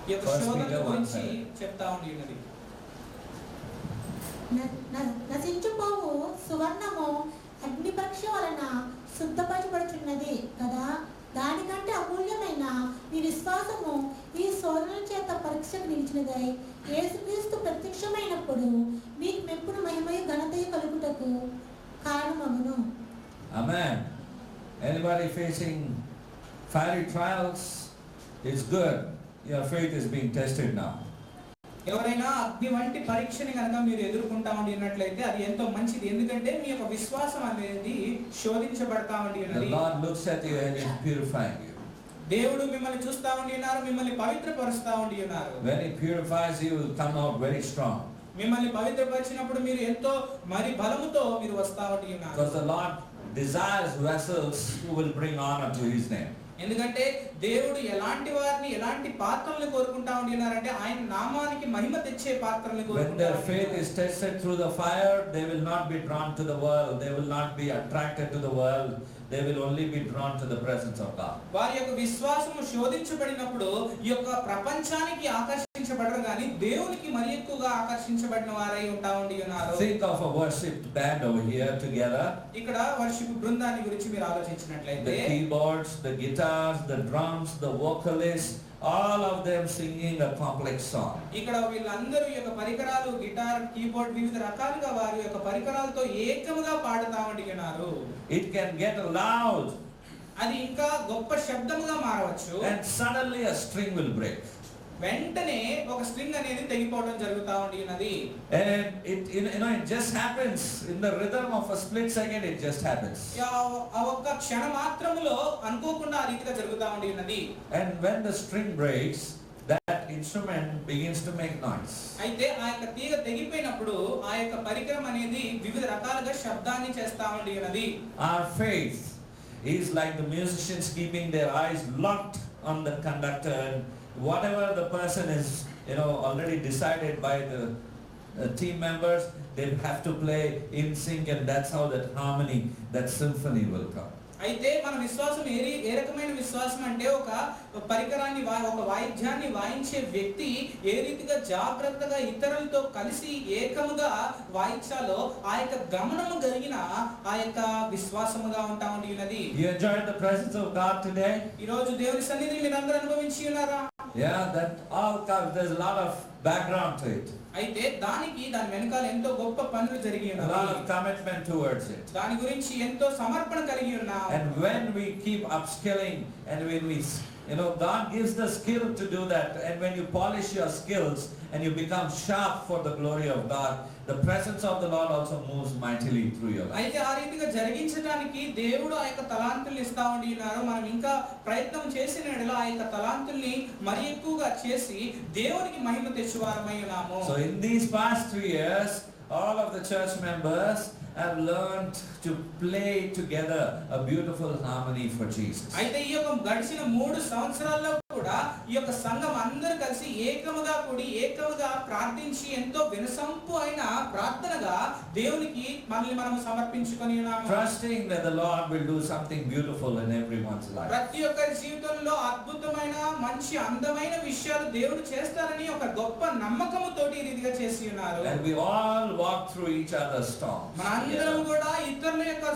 [SPEAKER 2] ఈ యొక్క శోధన గురించి చెప్తా ఉన్నది.
[SPEAKER 3] నశించుపోవు సువర్ణము అగ్ని పరీక్ష వలన శుద్ధపరచబడుచున్నది కదా, దానికంటే అమూల్యమైన మీ విశ్వాసము ఈ శోధన చేత పరీక్షకు నిలిచినదై యేసుక్రీస్తు ప్రత్యక్షమైనప్పుడు మీకు మెప్పుడు మహిమయు ఘనతయు కలుగుటకు కారణమగును.
[SPEAKER 1] Amen. Anybody facing fiery trials? It's good. Your faith is being tested now.
[SPEAKER 2] ఎవరైనా అగ్ని వంటి పరీక్షని కనుక మీరు ఎదుర్కొంటా ఉన్నట్లయితే అది ఎంతో మంచిది, ఎందుకంటే మీ యొక్క విశ్వాసం అనేది శోధించబడతా ఉన్నది.
[SPEAKER 1] The Lord looks at you and is purifying you.
[SPEAKER 2] దేవుడు మిమ్మల్ని చూస్తా ఉన్నారు, మిమ్మల్ని పవిత్రపరుస్తా ఉన్నారు.
[SPEAKER 1] When He purifies you, you will come out very strong.
[SPEAKER 2] మిమ్మల్ని పవిత్రపరిచినప్పుడు మీరు ఎంతో మరి బలముతో మీరు వస్తా ఉన్నారు.
[SPEAKER 1] Because the Lord desires vessels who will bring honor to His name.
[SPEAKER 2] ఎందుకంటే దేవుడు ఎలాంటి వారిని ఎలాంటి పాత్రలను కోరుకుంటా ఉన్నారంటే ఆయన నామానికి మహిమ తెచ్చే పాత్రలను కోరుకుంటా.
[SPEAKER 1] When their faith is tested through the fire, they will not be drawn to the world. They will not be attracted to the world. They will only be drawn to the presence of God.
[SPEAKER 2] వారి యొక్క విశ్వాసము శోధించబడినప్పుడు ఈ యొక్క ప్రపంచానికి ఆకర్షించబడరు, కానీ దేవునికి మరి ఎక్కువగా ఆకర్షించబడిన వారై ఉంటా ఉన్నారు.
[SPEAKER 1] Think of a worship band over here together.
[SPEAKER 2] ఇక్కడ వర్షిప్ బృందాన్ని గురించి మీరు ఆలోచించినట్లయితే
[SPEAKER 1] The keyboards, the guitar, guitars, the drums, the vocalists, all of them singing a complex song.
[SPEAKER 2] ఇక్కడ వీళ్ళందరూ ఈ యొక్క పరికరాలు గిటార్ కీబోర్డ్ వివిధ రకాలుగా వారి యొక్క పరికరాలతో ఏకముగా పాడుతా ఉంటున్నారు.
[SPEAKER 1] It can get loud
[SPEAKER 2] అది ఇంకా గొప్ప శబ్దముగా మారవచ్చు.
[SPEAKER 1] and suddenly a string will break.
[SPEAKER 2] వెంటనే ఒక స్ట్రింగ్ అనేది తెగిపోవడం జరుగుతా ఉన్నది.
[SPEAKER 1] And it just happens in the rhythm of a split second. It just happens.
[SPEAKER 2] ఆ ఒక్క క్షణ మాత్రములో అనుకోకుండా ఆ రీతిగా జరుగుతా ఉన్నది.
[SPEAKER 1] And when the string breaks, that instrument begins to make noise.
[SPEAKER 2] అయితే ఆ యొక్క తీగ తెగిపోయినప్పుడు ఆ యొక్క పరికరం అనేది వివిధ రకాలుగా శబ్దాన్ని చేస్తా ఉన్నది.
[SPEAKER 1] Our faith is like the musicians keeping their eyes locked on the conductor, and whatever the person is already decided by the team members, they have to play in sync, and that's how that harmony, that symphony will come.
[SPEAKER 2] అయితే మన విశ్వాసం ఏ రకమైన విశ్వాసం అంటే ఒక పరికరాన్ని ఒక వాయిద్యాన్ని వాయించే వ్యక్తి ఏ రీతిగా జాగ్రత్తగా ఇతరులతో కలిసి ఏకముగా వాయించాలో ఆ యొక్క గమనము కలిగిన ఆ యొక్క విశ్వాసముగా ఉంటా ఉన్నది.
[SPEAKER 1] You enjoyed the presence of God today?
[SPEAKER 2] ఈ రోజు దేవుని సన్నిధిని మీరందరూ అనుభవించి ఉన్నారా?
[SPEAKER 1] Yeah, that all comes. There's a lot of background to it.
[SPEAKER 2] అయితే దాని వెనకాల ఎంతో గొప్ప పనులు జరిగి
[SPEAKER 1] A lot of commitment towards it.
[SPEAKER 2] దాని గురించి ఎంతో సమర్పణ కలిగి ఉన్నాం.
[SPEAKER 1] And when we keep upskilling, and when we God gives the skill to do that, and when you polish your skills and you become sharp for the glory of God, the presence of the Lord also moves mightily through your life.
[SPEAKER 2] అయితే ఆ రీతిగా జరిగించడానికి దేవుడు ఆ యొక్క తలాంతుల్ని ఇస్తా ఉన్నారు. మనం ఇంకా ప్రయత్నం చేసిన యెడల ఆ యొక్క తలాంతుల్ని మరి ఎక్కువగా చేసి దేవునికి మహిమ తెచ్చువారమై ఉన్నాము.
[SPEAKER 1] So in these past 3 years, all of the church members have learned to play together a beautiful harmony for Jesus.
[SPEAKER 2] అయితే ఈ యొక్క గడిచిన 3 సంవత్సరాల్లో కూడా ఈ యొక్క సంఘం అందరూ కలిసి ఏకముగా కూడి ఏకముగా ప్రార్థించి ఎంతో వినసంపు అయిన ప్రార్థనగా దేవునికి మనల్ని మనం సమర్పించుకొని ఉన్నాము.
[SPEAKER 1] Trusting that the Lord will do something beautiful in everyone's life.
[SPEAKER 2] ప్రతి ఒక్కరి జీవితంలో అద్భుతమైన మంచి అందమైన విషయాలు దేవుడు చేస్తారని ఒక గొప్ప నమ్మకముతోటి ఈ రీతిగా చేసి ఉన్నారు.
[SPEAKER 1] And we all walk through each other's storms.
[SPEAKER 2] మనందరం కూడా ఇతరుల యొక్క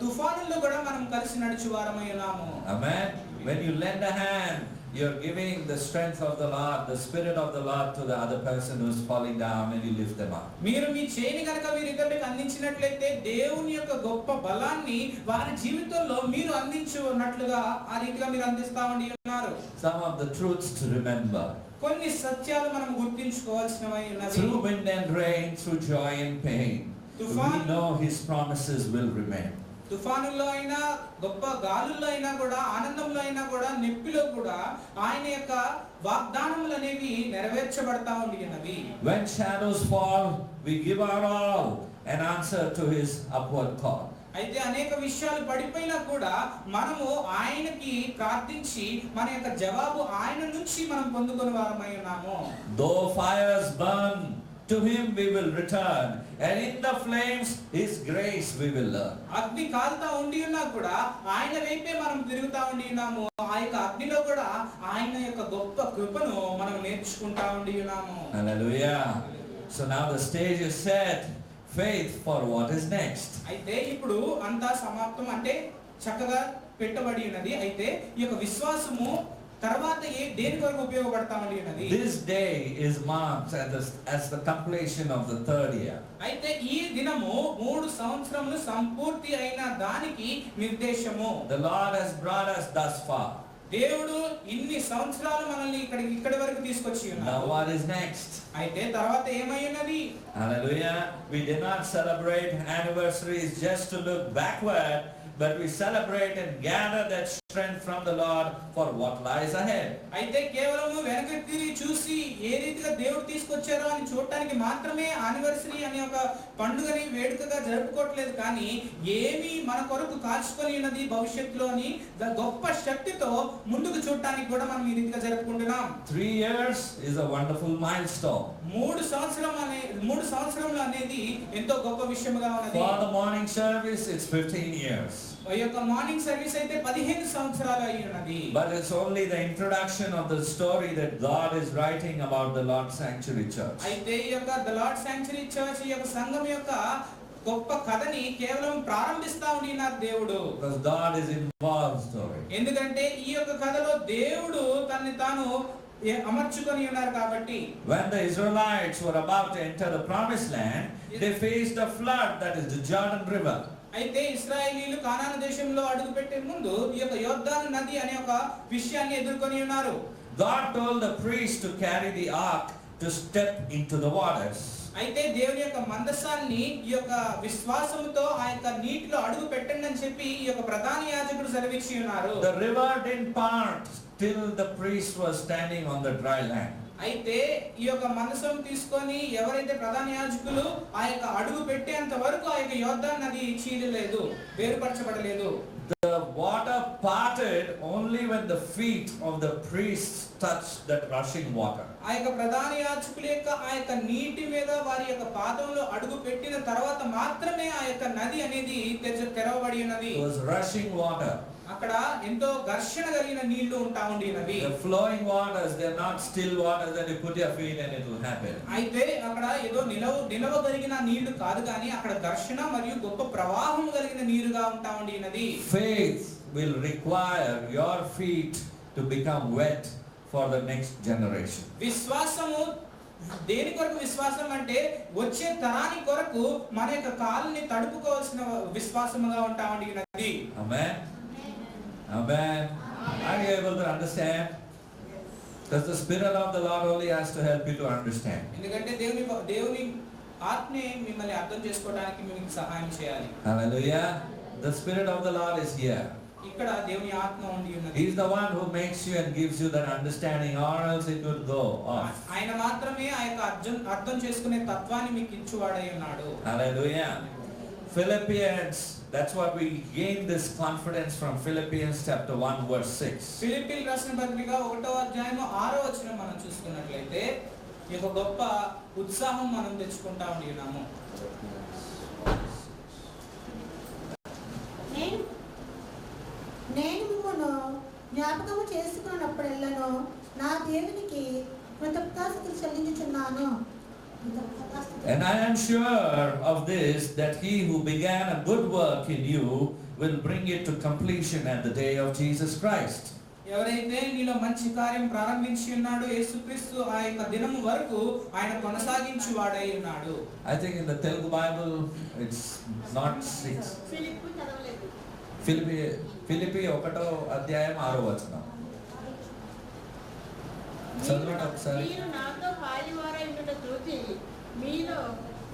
[SPEAKER 2] తుఫానుల్లో కూడా మనం కలిసి నడుచువారమై ఉన్నాము.
[SPEAKER 1] Amen. When you lend a hand, you're giving the strength of the Lord, the Spirit of the Lord to the other person who's falling down, and you lift them up.
[SPEAKER 2] మీరు మీ చేయిని గనుక మీరు ఇతరులకు అందించినట్లయితే దేవుని యొక్క గొప్ప బలాన్ని వారి జీవితంలో మీరు అందించున్నట్లుగా ఆ రీతిగా మీరు అందిస్తా ఉన్నారు.
[SPEAKER 1] Some of the truths to remember.
[SPEAKER 2] కొన్ని సత్యాలు మనం గుర్తించుకోవాల్సినవి ఉన్నవి.
[SPEAKER 1] Through wind and rain, through joy and pain, we know His promises will remain.
[SPEAKER 2] తుఫానుల్లో అయినా గొప్ప గాలుల్లో అయినా కూడా ఆనందంలో అయినా కూడా నొప్పిలో కూడా ఆయన యొక్క వాగ్దానములు అనేవి నెరవేర్చబడతా ఉన్నవి.
[SPEAKER 1] When shadows fall, we give our all and answer to His upward call.
[SPEAKER 2] అయితే అనేక విషయాలు పడిపోయినా కూడా మనము ఆయనకి ప్రార్థించి మన యొక్క జవాబు ఆయన నుంచి మనం పొందుకొని వారమై ఉన్నాము.
[SPEAKER 1] Though fires burn, to Him we will return, and in the flames His grace we will learn.
[SPEAKER 2] అగ్ని కాల్తా ఉండి ఉన్నా కూడా ఆయన వైపే మనం తిరుగుతా ఉండి ఉన్నాము. ఆ యొక్క అగ్నిలో కూడా ఆయన యొక్క గొప్ప కృపను మనం నేర్చుకుంటా ఉండి ఉన్నాము.
[SPEAKER 1] Hallelujah. So now the stage is set. Faith for what is next.
[SPEAKER 2] అయితే ఇప్పుడు అంతా సమాప్తం అంటే చక్కగా పెట్టబడి ఉన్నది. అయితే ఈ యొక్క విశ్వాసము తర్వాత దేని కొరకు ఉపయోగపడతామని ఉన్నది.
[SPEAKER 1] This day is marked as the completion of the 3rd year.
[SPEAKER 2] అయితే ఈ దినము 3 సంవత్సరములు సంపూర్తి అయిన దానికి నిర్దేశము.
[SPEAKER 1] The Lord has brought us thus far.
[SPEAKER 2] దేవుడు ఇన్ని సంవత్సరాలు మనల్ని ఇక్కడి వరకు తీసుకొచ్చి ఉన్నాడు.
[SPEAKER 1] Now what is next?
[SPEAKER 2] అయితే తర్వాత ఏమై ఉన్నది?
[SPEAKER 1] Hallelujah. We did not celebrate anniversaries just to look backward, but we celebrate and gather that strength from the Lord for what lies ahead.
[SPEAKER 2] అయితే కేవలము వెనక్కి తిరిగి చూసి ఏ రీతిగా దేవుడు తీసుకొచ్చారో అని చూడటానికి మాత్రమే యానివర్సరీ అనే ఒక పండుగని వేడుకగా జరుపుకోవట్లేదు. కానీ ఏమి మన కొరకు కాల్చుకొని ఉన్నది భవిష్యత్తులో అని గొప్ప శక్తితో ముందుకు చూడటానికి కూడా మనం ఈ రీతిగా జరుపుకుంటున్నాం.
[SPEAKER 1] 3 years is a wonderful milestone.
[SPEAKER 2] 3 సంవత్సరములు అనేది ఎంతో గొప్ప విషయముగా ఉన్నది.
[SPEAKER 1] For the morning service it's 15 years.
[SPEAKER 2] ఈ యొక్క మార్నింగ్ సర్వీస్ అయితే 15 సంవత్సరాలు అయి ఉన్నది.
[SPEAKER 1] But it's only the introduction of the story that God is writing about the Lord Sanctuary Church.
[SPEAKER 2] అయితే ఈ యొక్క ద లార్డ్ శాంక్చురీ చర్చ్ ఈ యొక్క సంఘం యొక్క గొప్ప కథని కేవలం ప్రారంభిస్తా ఉండినారు దేవుడు.
[SPEAKER 1] Because God is involved story.
[SPEAKER 2] ఎందుకంటే ఈ యొక్క కథలో దేవుడు తనని తాను అమర్చుకొని ఉన్నారు కాబట్టి.
[SPEAKER 1] When the Israelites were about to enter the promised land, they faced a flood, that is the Jordan River.
[SPEAKER 2] అయితే ఇశ్రాయేలీయులు కానాను దేశంలో అడుగుపెట్టే ముందు ఈ యొక్క యోర్దాను నది అనే ఒక విషయాన్ని ఎదుర్కొని ఉన్నారు.
[SPEAKER 1] God told the priest to carry the ark to step into the waters.
[SPEAKER 2] అయితే దేవుని యొక్క మందసాన్ని ఈ యొక్క విశ్వాసముతో ఆ యొక్క నీటిలో అడుగు పెట్టండి అని చెప్పి ఈ యొక్క ప్రధాన యాజకుడు సెలవిచ్చి ఉన్నారు.
[SPEAKER 1] The river didn't part till the priest was standing on the dry land.
[SPEAKER 2] అయితే ఈ యొక్క మందసం తీసుకొని ఎవరైతే ప్రధాన యాజకులు ఆ యొక్క అడుగు పెట్టేంత వరకు ఆ యొక్క యోర్దాను నది చీలలేదు, వేరుపరచబడలేదు.
[SPEAKER 1] The water parted only when the feet of the priests touched that rushing water.
[SPEAKER 2] ఆ యొక్క ప్రధాన యాజకుల యొక్క ఆ యొక్క నీటి మీద వారి యొక్క పాదంలో అడుగు పెట్టిన తర్వాత మాత్రమే ఆ యొక్క నది అనేది తెరవబడి ఉన్నది.
[SPEAKER 1] It was rushing water.
[SPEAKER 2] అక్కడ ఎంతో ఘర్షణ కలిగిన నీళ్లు ఉంటా ఉండినవి.
[SPEAKER 1] The flowing waters, they're not still waters that you put your feet and it will happen.
[SPEAKER 2] అయితే అక్కడ ఏదో నిలవగలిగిన నీళ్లు కాదు కానీ అక్కడ ఘర్షణ మరియు గొప్ప ప్రవాహం కలిగిన నీరుగా ఉంటా ఉండినది.
[SPEAKER 1] Faith will require your feet to become wet for the next generation.
[SPEAKER 2] విశ్వాసము దేని కొరకు విశ్వాసం అంటే వచ్చే తరాని కొరకు మన యొక్క కాళ్ళని తడుపుకోవాల్సిన విశ్వాసముగా ఉంటా ఉండినది.
[SPEAKER 1] Amen. Amen. Are you able to understand? Because the Spirit of the Lord only has to help you to understand.
[SPEAKER 2] ఎందుకంటే దేవుని ఆత్మే మిమ్మల్ని అర్థం చేసుకోవడానికి మీకు సహాయం చేయాలి.
[SPEAKER 1] Hallelujah. The Spirit of the Lord is here.
[SPEAKER 2] ఇక్కడ దేవుని ఆత్మ ఉండి ఉన్నది.
[SPEAKER 1] He is the one who makes you and gives you that understanding, or else it would go off.
[SPEAKER 2] ఆయన మాత్రమే ఆ యొక్క అర్థం చేసుకునే తత్వాన్ని మీకు ఇచ్చువాడై ఉన్నాడు.
[SPEAKER 1] Hallelujah. Philippians, that's what we gain this confidence from Philippians chapter 1 verse 6.
[SPEAKER 2] ఫిలిప్పీయులకు రాసిన పత్రిక 1వ అధ్యాయం 6వ వచనం మనం చూసుకున్నట్లయితే ఈ యొక్క గొప్ప ఉత్సాహం మనం తెచ్చుకుంటా ఉన్నాము.
[SPEAKER 3] నేను మిమ్మల్ని జ్ఞాపకము చేసుకున్నప్పుడెల్లను నా దేవునికి కృతజ్ఞతాస్తుతులు చెల్లించుచున్నాను.
[SPEAKER 1] And I am sure of this, that he who began a good work in you will bring it to completion at the day of Jesus Christ.
[SPEAKER 2] ఎవరైతే నీలో మంచి కార్యం ప్రారంభించి ఉన్నాడో యేసుక్రీస్తు ఆ యొక్క దినము వరకు ఆయన కొనసాగించువాడై ఉన్నాడు.
[SPEAKER 1] I think in the Telugu Bible it's not 6. Philippi 1వ అధ్యాయం 6వ వచనం. చదవండి ఒకసారి.
[SPEAKER 4] మీరు నాతో పాలివారై ఉండుట చూసి మీలో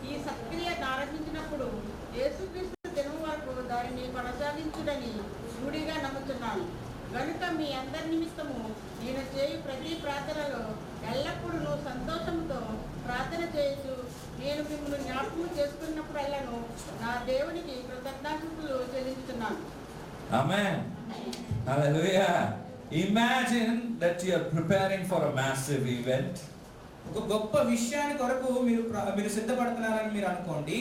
[SPEAKER 4] ఈ సక్రియ ఆరంభించినప్పుడు యేసుక్రీస్తు దినం వరకు దానిని కొనసాగించుడని రూఢిగా నమ్ముతున్నాను. గనుక మీ అందరి నిమిత్తము నేను చేయు ప్రతి ప్రార్థనలో ఎల్లప్పుడూ సంతోషంతో ప్రార్థన చేస్తూ నేను మిమ్మల్ని జ్ఞాపకం చేసుకున్నప్పుడల్లను నా దేవునికి కృతజ్ఞతలు చెల్లించుతున్నాను.
[SPEAKER 1] Amen. Hallelujah. Imagine that you are preparing for a massive event.
[SPEAKER 2] ఒక గొప్ప విషయాన్ని కొరకు మీరు సిద్ధపడుతున్నారని మీరు అనుకోండి.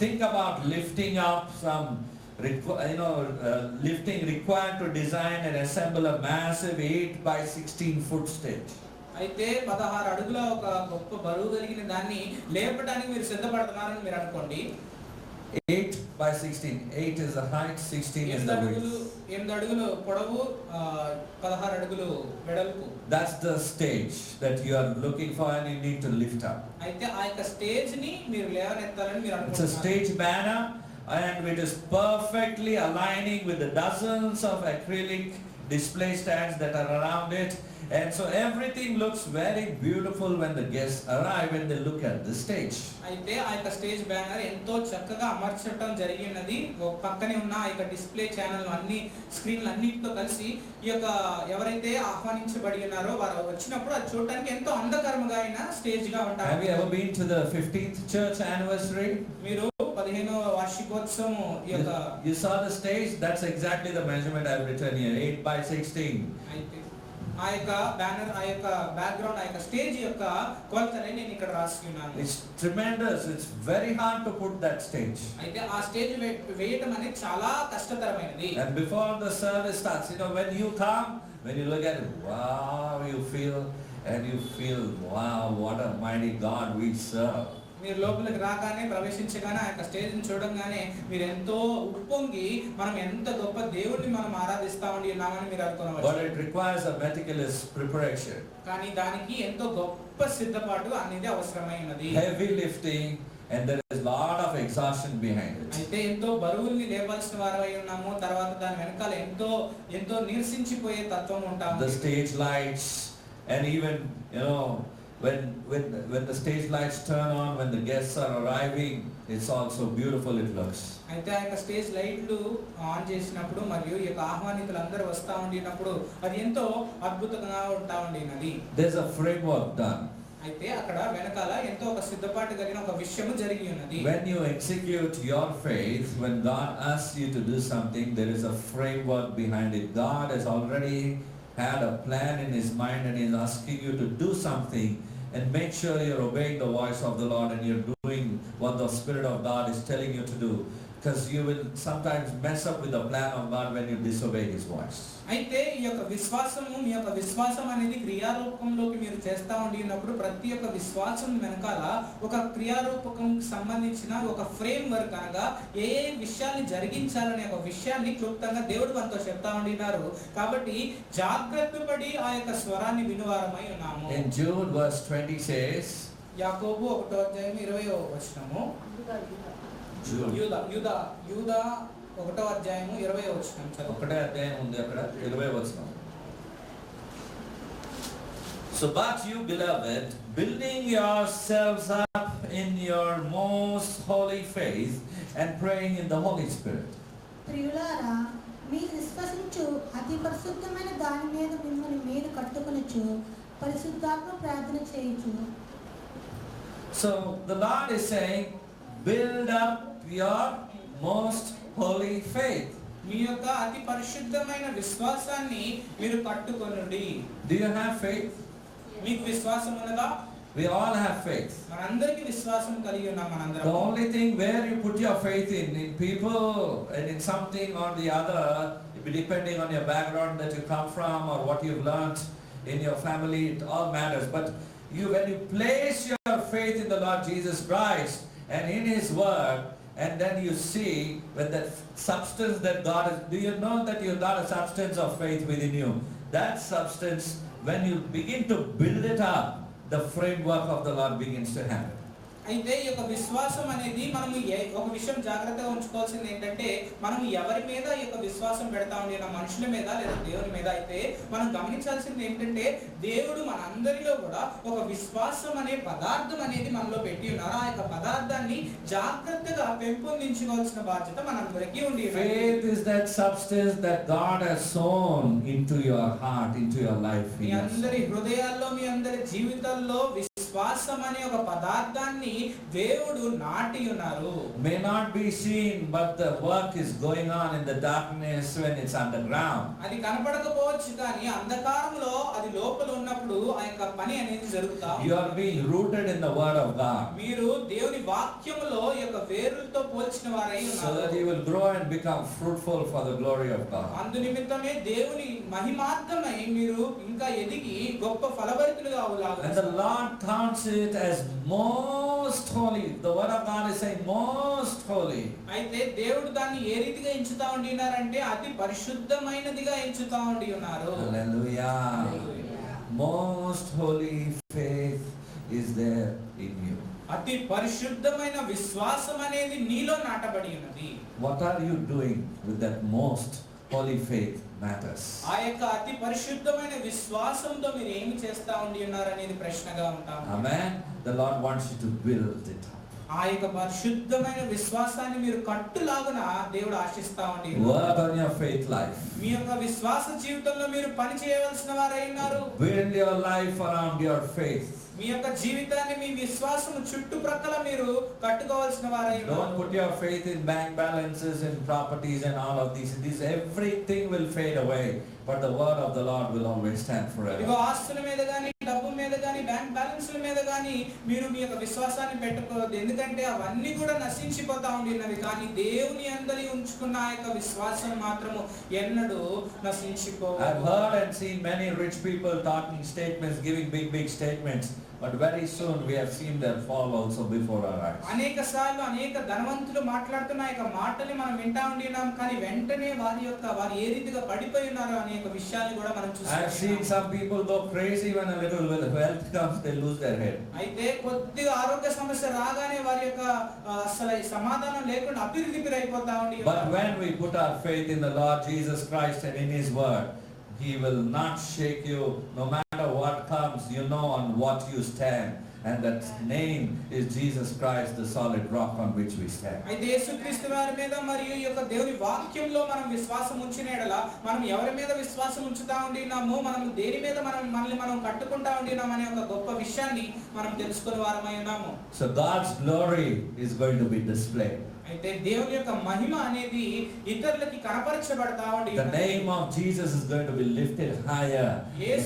[SPEAKER 1] Think about lifting up some lifting required to design and assemble a massive 8 by 16 foot stage.
[SPEAKER 2] అయితే 16 అడుగుల ఒక గొప్ప బరువు కలిగిన దాన్ని లేపడానికి మీరు సిద్ధపడుతున్నారని మీరు అనుకోండి.
[SPEAKER 1] 8 by 16. 8 is the height, 16 is the width.
[SPEAKER 2] 8 అడుగులు పొడవు, 16 అడుగులు వెడల్పు.
[SPEAKER 1] That's the stage that you are looking for and you need to lift up.
[SPEAKER 2] అయితే ఆ యొక్క స్టేజ్ ని మీరు లేవనెత్తాలని మీరు
[SPEAKER 1] It's a
[SPEAKER 2] అనుకుంటున్నారు.
[SPEAKER 1] stage banner and it is perfectly aligning with the dozens of acrylic display stands that are around it. And so everything looks very beautiful when the guests arrive and they look at the stage.
[SPEAKER 2] అయితే ఆ యొక్క stage banner ఎంతో చక్కగా అమర్చడం జరిగినది. పక్కనే ఉన్న ఆ యొక్క డిస్ప్లే ఛానల్ అన్ని స్క్రీన్లు అన్నిటితో కలిసి ఈ యొక్క ఎవరైతే ఆహ్వానించబడి ఉన్నారో వారు వచ్చినప్పుడు అది చూడడానికి ఎంతో అందకరంగా అయిన స్టేజ్ గా ఉంటారు.
[SPEAKER 1] Have you ever been to the 15th church anniversary?
[SPEAKER 2] మీరు 15వ వార్షికోత్సవం ఈ యొక్క
[SPEAKER 1] You saw the stage? That's exactly the measurement I've written here, 8 by 16.
[SPEAKER 2] అయితే ఆ యొక్క బ్యానర్, ఆ యొక్క బ్యాక్గ్రౌండ్, ఆ యొక్క స్టేజ్ యొక్క కొలతని నేను ఇక్కడ రాసి ఉన్నాను.
[SPEAKER 1] It's tremendous. It's very hard to put that stage.
[SPEAKER 2] అయితే ఆ స్టేజ్ వేయటం అనేది చాలా కష్టతరమైనది.
[SPEAKER 1] And before the service starts, when you come, when you look at it, wow, you feel, wow, what a mighty God we serve.
[SPEAKER 2] మీరు లోపలికి రాగానే ప్రవేశించగానే ఆ యొక్క స్టేజ్ ని చూడంగానే మీరు ఎంతో ఉప్పొంగి మనం ఎంత గొప్ప దేవుడిని మనం ఆరాధిస్తా ఉన్నామని మీరు
[SPEAKER 1] But
[SPEAKER 2] అనుకోవచ్చు.
[SPEAKER 1] it requires a meticulous preparation,
[SPEAKER 2] కానీ దానికి ఎంతో గొప్ప సిద్ధపాటు అనేది అవసరమైనది.
[SPEAKER 1] heavy lifting, and there is a lot of exhaustion behind it.
[SPEAKER 2] అయితే ఎంతో బరువుల్ని లేవాల్సిన వారమై ఉన్నాము. తర్వాత దాని వెనకాల ఎంతో నీరసించిపోయే తత్వం ఉంటాము.
[SPEAKER 1] The stage lights, and even when the stage lights turn on, when the guests are arriving, it's also beautiful it looks.
[SPEAKER 2] అయితే ఆ యొక్క స్టేజ్ లైట్లు ఆన్ చేసినప్పుడు మరియు ఈ యొక్క ఆహ్వానితులు అందరూ వస్తా ఉండినప్పుడు అది ఎంతో అద్భుతంగా ఉంటా ఉండినది.
[SPEAKER 1] There's a framework done.
[SPEAKER 2] అయితే అక్కడ వెనకాల ఎంతో ఒక సిద్ధపాటు కలిగిన ఒక విషయము జరిగి ఉన్నది.
[SPEAKER 1] When you execute your faith, when God asks you to do something, there is a framework behind it. God has already had a plan in his mind and is asking you to do something, and make sure you're obeying the voice of the Lord and you're doing what the Spirit of God is telling you to do, because you will sometimes mess up with the plan of God when you disobey his voice.
[SPEAKER 2] అయితే ఈ యొక్క విశ్వాసము మీ యొక్క విశ్వాసం అనేది క్రియారూపంలోకి మీరు చేస్తా ఉండినప్పుడు ప్రతి ఒక్క విశ్వాసం వెనకాల ఒక క్రియారూపకం సంబంధించిన ఒక ఫ్రేమ్ వర్క్ అనగా ఏ విషయాన్ని జరిగించాలనే ఒక విషయాన్ని క్లుప్తంగా దేవుడు మనతో చెప్తా ఉండినారు. కాబట్టి జాగ్రత్త పడి ఆ యొక్క స్వరాన్ని వినువారమై ఉన్నాము.
[SPEAKER 1] In Jude verse 20 says,
[SPEAKER 2] యాకోబు 1:20 యూదా 1:20 చదువు.
[SPEAKER 1] ఒకటే అధ్యాయం ఉంది అక్కడ 20 వచనం. So but you beloved, building yourselves up in your most holy faith and praying in the Holy Spirit.
[SPEAKER 3] ప్రియులారా, మీరు విశ్వసించు అతి పరిశుద్ధమైన దాని మీద మిమ్మల్ని మీరు కట్టుకొనొచ్చు, పరిశుద్ధాత్మ ప్రార్థన చేయుచు.
[SPEAKER 1] So the Lord is saying, build up your most holy faith.
[SPEAKER 2] మీ యొక్క అతి పరిశుద్ధమైన విశ్వాసాన్ని మీరు కట్టుకొనుడి.
[SPEAKER 1] Do you have faith?
[SPEAKER 2] మీకు విశ్వాసం ఉన్నదా?
[SPEAKER 1] We all have faith.
[SPEAKER 2] మనందరికీ విశ్వాసం కలిగి ఉన్నాం
[SPEAKER 1] The
[SPEAKER 2] మనందరం.
[SPEAKER 1] only thing where you put your faith in people and in something or the other, depending on your background that you come from or what you've learned in your family, it all matters. But when you place your faith in the Lord Jesus Christ and in his word, and then you see when that substance that God is, do you know that you've got a substance of faith within you? That substance, when you begin to build it up, the framework of the Lord begins to happen.
[SPEAKER 2] అయితే ఈ యొక్క విశ్వాసం అనేది మనము ఒక విషయం జాగ్రత్తగా ఉంచుకోవాల్సింది ఏంటంటే మనం ఎవరి మీద ఈ యొక్క విశ్వాసం పెడతా ఉండి మనుషుల మీద లేదా దేవుని మీద అయితే మనం గమనించాల్సింది ఏంటంటే దేవుడు మనందరిలో కూడా ఒక విశ్వాసం అనే పదార్థం అనేది మనలో పెట్టి ఉన్నారు. ఆ యొక్క పదార్థాన్ని జాగ్రత్తగా పెంపొందించుకోవాల్సిన బాధ్యత మనందరికీ ఉంది.
[SPEAKER 1] Faith is that substance that God has sown into your heart, into your life.
[SPEAKER 2] మీ అందరి హృదయాల్లో మీ అందరి జీవితాల్లో విశ్వాసం అనే ఒక పదార్థాన్ని దేవుడు నాటి ఉన్నారు.
[SPEAKER 1] May not be seen, but the work is going on in the darkness when it's underground.
[SPEAKER 2] అది కనపడకపోవచ్చు కానీ అంధకారంలో అది లోపల ఉన్నప్పుడు ఆ యొక్క పని అనేది జరుగుతా ఉంది.
[SPEAKER 1] You are being rooted in the word of God,
[SPEAKER 2] మీరు దేవుని వాక్యములో ఈ యొక్క వేరులతో పోల్చిన వారై
[SPEAKER 1] so
[SPEAKER 2] ఉన్నారు.
[SPEAKER 1] that you will grow and become fruitful for the glory of God.
[SPEAKER 2] అందు నిమిత్తమే దేవుని మహిమార్థమై మీరు ఇంకా ఎదిగి గొప్ప ఫలభరితులుగా
[SPEAKER 1] And
[SPEAKER 2] అవులాగా.
[SPEAKER 1] the Lord counts it as most holy. The word of God is saying most holy.
[SPEAKER 2] అయితే దేవుడు దాన్ని ఏ రీతిగా ఎంచుతా ఉండినారంటే అతి పరిశుద్ధమైనదిగా ఎంచుతా ఉండి ఉన్నారు.
[SPEAKER 1] Hallelujah. Most holy faith is there in you.
[SPEAKER 2] అతి పరిశుద్ధమైన విశ్వాసం అనేది నీలో నాటబడి ఉన్నది.
[SPEAKER 1] What are you doing with that most holy faith matters.
[SPEAKER 2] ఆ యొక్క అతి పరిశుద్ధమైన విశ్వాసంతో మీరు ఏమి చేస్తా ఉండి ఉన్నారు అనేది ప్రశ్నగా ఉంటాం.
[SPEAKER 1] Amen. The Lord wants you to build it up.
[SPEAKER 2] ఆ యొక్క పరిశుద్ధమైన విశ్వాసాన్ని మీరు కట్టులాగున దేవుడు ఆశిస్తా ఉండి
[SPEAKER 1] Work on your faith life.
[SPEAKER 2] మీ యొక్క విశ్వాస జీవితంలో మీరు పని చేయవలసిన వారై ఉన్నారు.
[SPEAKER 1] Build your life around your faith.
[SPEAKER 2] మీ యొక్క జీవితాన్ని మీ విశ్వాసము చుట్టుప్రక్కల మీరు కట్టుకోవాల్సిన వారై ఉన్నారు.
[SPEAKER 1] Don't put your faith in bank balances and properties and all of these. Everything will fade away, but the word of the Lord will always stand forever.
[SPEAKER 2] ఇగో ఆస్తుల మీద గాని డబ్బు మీద గాని బ్యాంక్ బ్యాలెన్స్ల మీద గాని మీరు మీ యొక్క విశ్వాసాన్ని పెట్టుకోవద్దు. ఎందుకంటే అవన్నీ కూడా నశించిపోతా ఉండినవి, కానీ దేవుని అందరి ఉంచుకున్న ఆ యొక్క విశ్వాసం మాత్రము ఎన్నడూ నశించిపోదు.
[SPEAKER 1] I've heard and seen many rich people talking statements, giving big statements. but very soon we have seen their fall also before our eyes.
[SPEAKER 2] అనేక సార్లు అనేక ధనవంతులు మాట్లాడుతున్న ఆ యొక్క మాటల్ని మనం వింటా ఉండినాం, కానీ వెంటనే వారు ఏ రీతిగా పడిపోయి ఉన్నారో అనేక విషయాన్ని కూడా మనం
[SPEAKER 1] I have seen
[SPEAKER 2] చూస్తున్నాం.
[SPEAKER 1] some people go crazy when a little wealth comes, they lose their head.
[SPEAKER 2] అయితే కొద్దిగా ఆరోగ్య సమస్య రాగానే వారి యొక్క అసలు ఈ సమాధానం లేకుండా అపిరిదిపిరి అయిపోతా ఉండి
[SPEAKER 1] But when we put our faith in the Lord Jesus Christ and in His Word, He will not shake you. No matter what comes, you know on what you stand. And that name is Jesus Christ, the solid rock on which we stand.
[SPEAKER 2] అయితే యేసుక్రీస్తు వారి మీద మరియు ఈ యొక్క దేవుని వాక్యంలో మనం విశ్వాసం ఉంచిన యెడల మనం ఎవరి మీద విశ్వాసం ఉంచుతా ఉండినామో, మనం దేని మీద మనల్ని మనం కట్టుకుంటా ఉండినాం అనే ఒక గొప్ప విషయాన్ని మనం తెలుసుకునే వారమై ఉన్నాము.
[SPEAKER 1] So God's glory is going to be displayed.
[SPEAKER 2] అయితే దేవుని యొక్క మహిమ అనేది ఇతరులకి కనపరచబడతా ఉండి
[SPEAKER 1] The name of Jesus is going to be lifted higher.
[SPEAKER 2] Yes.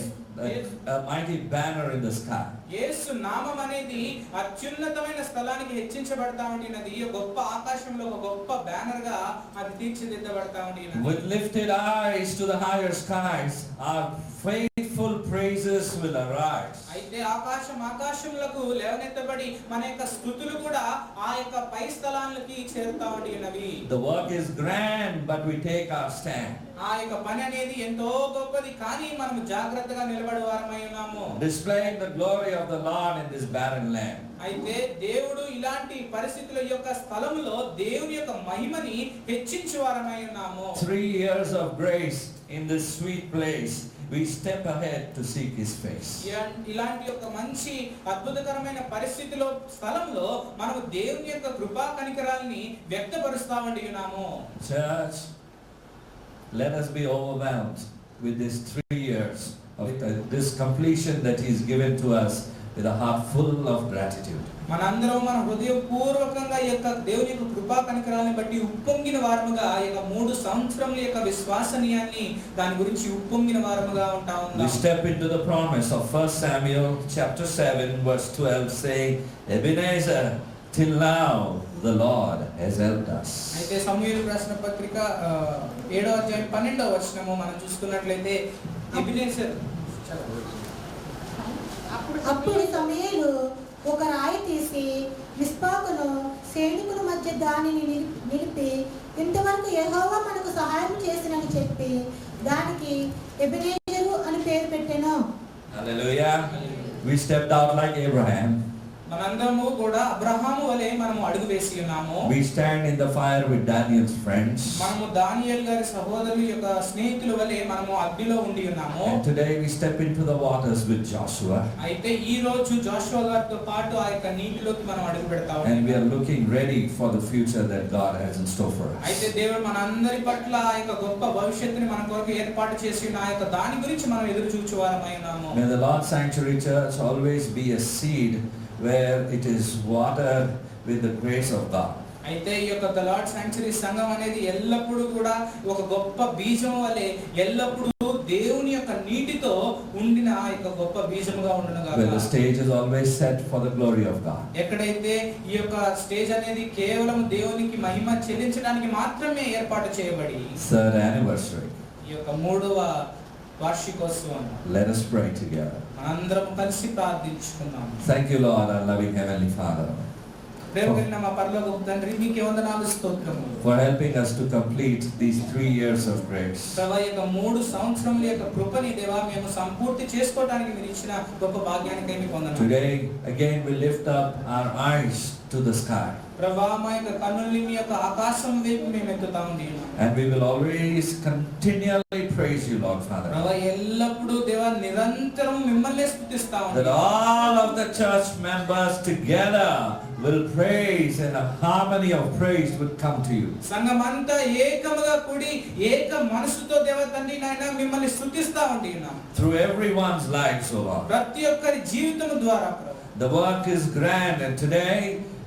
[SPEAKER 1] A mighty banner in the sky.
[SPEAKER 2] యేసు నామం అనేది అత్యున్నతమైన స్థలానికి హెచ్చించబడతా ఉండినది. ఈ గొప్ప ఆకాశంలో ఒక గొప్ప బ్యానర్ గా అది తీర్చిదిద్దబడతా ఉండినది.
[SPEAKER 1] With lifted eyes to the higher skies, our faithful praises will arise.
[SPEAKER 2] అయితే ఆకాశంలకు లేవనెత్తబడి మన యొక్క స్తుతులు కూడా ఆ యొక్క పై స్థలాలకి చేరుతా ఉండినవి.
[SPEAKER 1] The work is grand, but we take our stand.
[SPEAKER 2] ఆ యొక్క పని అనేది ఎంతో గొప్పది, కానీ మనం జాగ్రత్తగా నిలబడే వారమై ఉన్నాము.
[SPEAKER 1] Displaying the glory of the Lord in this barren land.
[SPEAKER 2] అయితే దేవుడు ఇలాంటి పరిస్థితుల యొక్క స్థలములో దేవుని యొక్క మహిమని హెచ్చించే వారమై ఉన్నాము.
[SPEAKER 1] 3 years of grace in this sweet place. We step ahead to seek His face.
[SPEAKER 2] ఇలాంటి యొక్క మంచి అద్భుతకరమైన పరిస్థితిలో స్థలంలో మనము దేవుని యొక్క కృపా కనికరాల్ని వ్యక్తపరుస్తా ఉన్నాము.
[SPEAKER 1] Church, let us be overwhelmed with these 3 years of this completion that He's given to us with a heart full of gratitude.
[SPEAKER 2] మనందరం మన హృదయపూర్వకంగా ఈ యొక్క దేవుని యొక్క కృపా కనికరాలను బట్టి ఉప్పొంగిన వారముగా ఈ యొక్క 3 సంవత్సరముల యొక్క విశ్వాసనీయాన్ని దాని గురించి ఉప్పొంగిన వారముగా ఉంటా ఉన్నాం.
[SPEAKER 1] We step into the promise of 1 Samuel chapter 7 verse 12 saying, Ebenezer, till now the Lord has helped us.
[SPEAKER 2] అయితే సమూయేలు రాసిన పత్రిక 7వ అధ్యాయం 12వ వచనము మనం చూసుకున్నట్లయితే ఎబెనేజర్
[SPEAKER 3] అప్పుడు సమూయేలు ఒక రాయి తీసి మిస్పాకును సైనికుల మధ్య దానిని నిలిపి ఇంతవరకు యెహోవా మనకు సహాయం చేసినని చెప్పి దానికి ఎబెనేజరు అని పేరు పెట్టెను.
[SPEAKER 1] Hallelujah. We stepped out like Abraham.
[SPEAKER 2] మనందరము కూడా అబ్రహాము వలె మనము అడుగు వేసి ఉన్నాము.
[SPEAKER 1] We stand in the fire with Daniel's friends.
[SPEAKER 2] మనము దానియేలు గారి సహోదరుల యొక్క స్నేహితుల వలె మనము అగ్నిలో ఉండి ఉన్నాము.
[SPEAKER 1] And today we step into the waters with Joshua.
[SPEAKER 2] అయితే ఈ రోజు జోషువా గారితో పాటు ఆ యొక్క నీటిలోకి మనం అడుగు పెడతాము.
[SPEAKER 1] And we are looking ready for the future that God has in store for us.
[SPEAKER 2] అయితే దేవుడు మనందరి పట్ల ఆ యొక్క గొప్ప భవిష్యత్తుని మన కొరకు ఏర్పాటు చేసి ఉన్న ఆ యొక్క దాని గురించి మనం ఎదురు చూచువారమై ఉన్నాము.
[SPEAKER 1] May the Lord's Sanctuary Church always be a seed where it is watered with the grace of God.
[SPEAKER 2] అయితే ఈ యొక్క ద లార్డ్ సాంక్చురీ సంఘం అనేది ఎల్లప్పుడూ కూడా ఒక గొప్ప బీజం వలె ఎల్లప్పుడూ దేవుని యొక్క నీటితో ఉండిన ఆ యొక్క గొప్ప బీజముగా ఉండును గాక.
[SPEAKER 1] Where the stage is always set for the glory of God.
[SPEAKER 2] ఎక్కడైతే ఈ యొక్క స్టేజ్ అనేది కేవలం దేవునికి మహిమ చెల్లించడానికి మాత్రమే ఏర్పాటు చేయబడి
[SPEAKER 1] 3rd anniversary.
[SPEAKER 2] ఈ యొక్క 3వ వార్షికోత్సవం.
[SPEAKER 1] Let us pray together.
[SPEAKER 2] మనందరం కలిసి ప్రార్థించుకుందాం.
[SPEAKER 1] Thank you, Lord, our loving Heavenly Father,
[SPEAKER 2] ప్రేమ కలిగిన మా పరలోకపు తండ్రి, మీకే వందనాలు స్తోత్రములు.
[SPEAKER 1] for helping us to complete these 3 years of grace.
[SPEAKER 2] ప్రభువా, యొక్క 3 సంవత్సరముల యొక్క కృపని దేవా మేము సంపూర్తి చేసుకోవడానికి మీరు ఇచ్చిన గొప్ప భాగ్యానికై మీకు వందనాలు.
[SPEAKER 1] Today, again, we lift up our eyes to the sky.
[SPEAKER 2] ప్రభువా, మా యొక్క కన్నుల్ని మీ యొక్క ఆకాశం వైపు మేము ఎత్తుతా ఉన్నాము.
[SPEAKER 1] And we will always continually praise you, Lord Father.
[SPEAKER 2] ప్రభువా, ఎల్లప్పుడూ దేవా నిరంతరం మిమ్మల్ని స్తుతిస్తా
[SPEAKER 1] That
[SPEAKER 2] ఉన్నాము.
[SPEAKER 1] all of the church members together will praise and a harmony of praise would come to you.
[SPEAKER 2] సంఘమంతా ఏకముగా కూడి ఏక మనసుతో దేవా తండ్రి నాయన మిమ్మల్ని స్తుతిస్తా ఉంటున్నాం.
[SPEAKER 1] Through everyone's lives, O Lord.
[SPEAKER 2] ప్రతి ఒక్కరి జీవితం ద్వారా ప్రభువా.
[SPEAKER 1] The work is grand, and today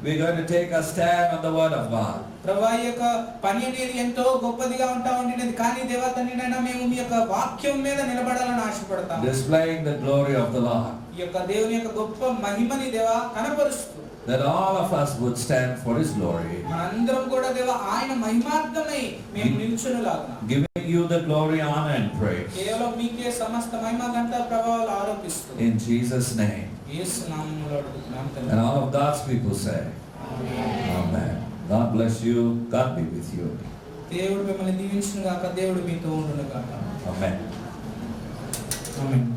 [SPEAKER 1] we're going to take a stand on the word of God.
[SPEAKER 2] ప్రభువా, ఈ యొక్క పని అనేది ఎంతో గొప్పదిగా ఉంటా ఉండినది, కానీ దేవా తండ్రి నాయన మేము మీ యొక్క వాక్యం మీద నిలబడాలని ఆశపడతాం.
[SPEAKER 1] Displaying the glory of the Lord.
[SPEAKER 2] ఈ యొక్క దేవుని యొక్క గొప్ప మహిమని దేవా కనపరుస్తూ
[SPEAKER 1] That all of us would stand for His glory.
[SPEAKER 2] మనందరం కూడా దేవా ఆయన మహిమార్థమై మేము నిల్చునులాగున
[SPEAKER 1] Giving you the glory, honor and praise.
[SPEAKER 2] కేవలం మీకే సమస్త మహిమ ఘనత ప్రభావాలు ఆరోపిస్తూ
[SPEAKER 1] In Jesus' name.
[SPEAKER 2] యేసు నామములో అడుగుతున్నాం
[SPEAKER 1] And
[SPEAKER 2] తండ్రి.
[SPEAKER 1] all of God's people say, Amen. God bless you. God be with you.
[SPEAKER 2] దేవుడు మిమ్మల్ని దీవించును గాక, దేవుడు మీతో ఉండును గాక.
[SPEAKER 1] Amen.
[SPEAKER 2] ఆమేన్.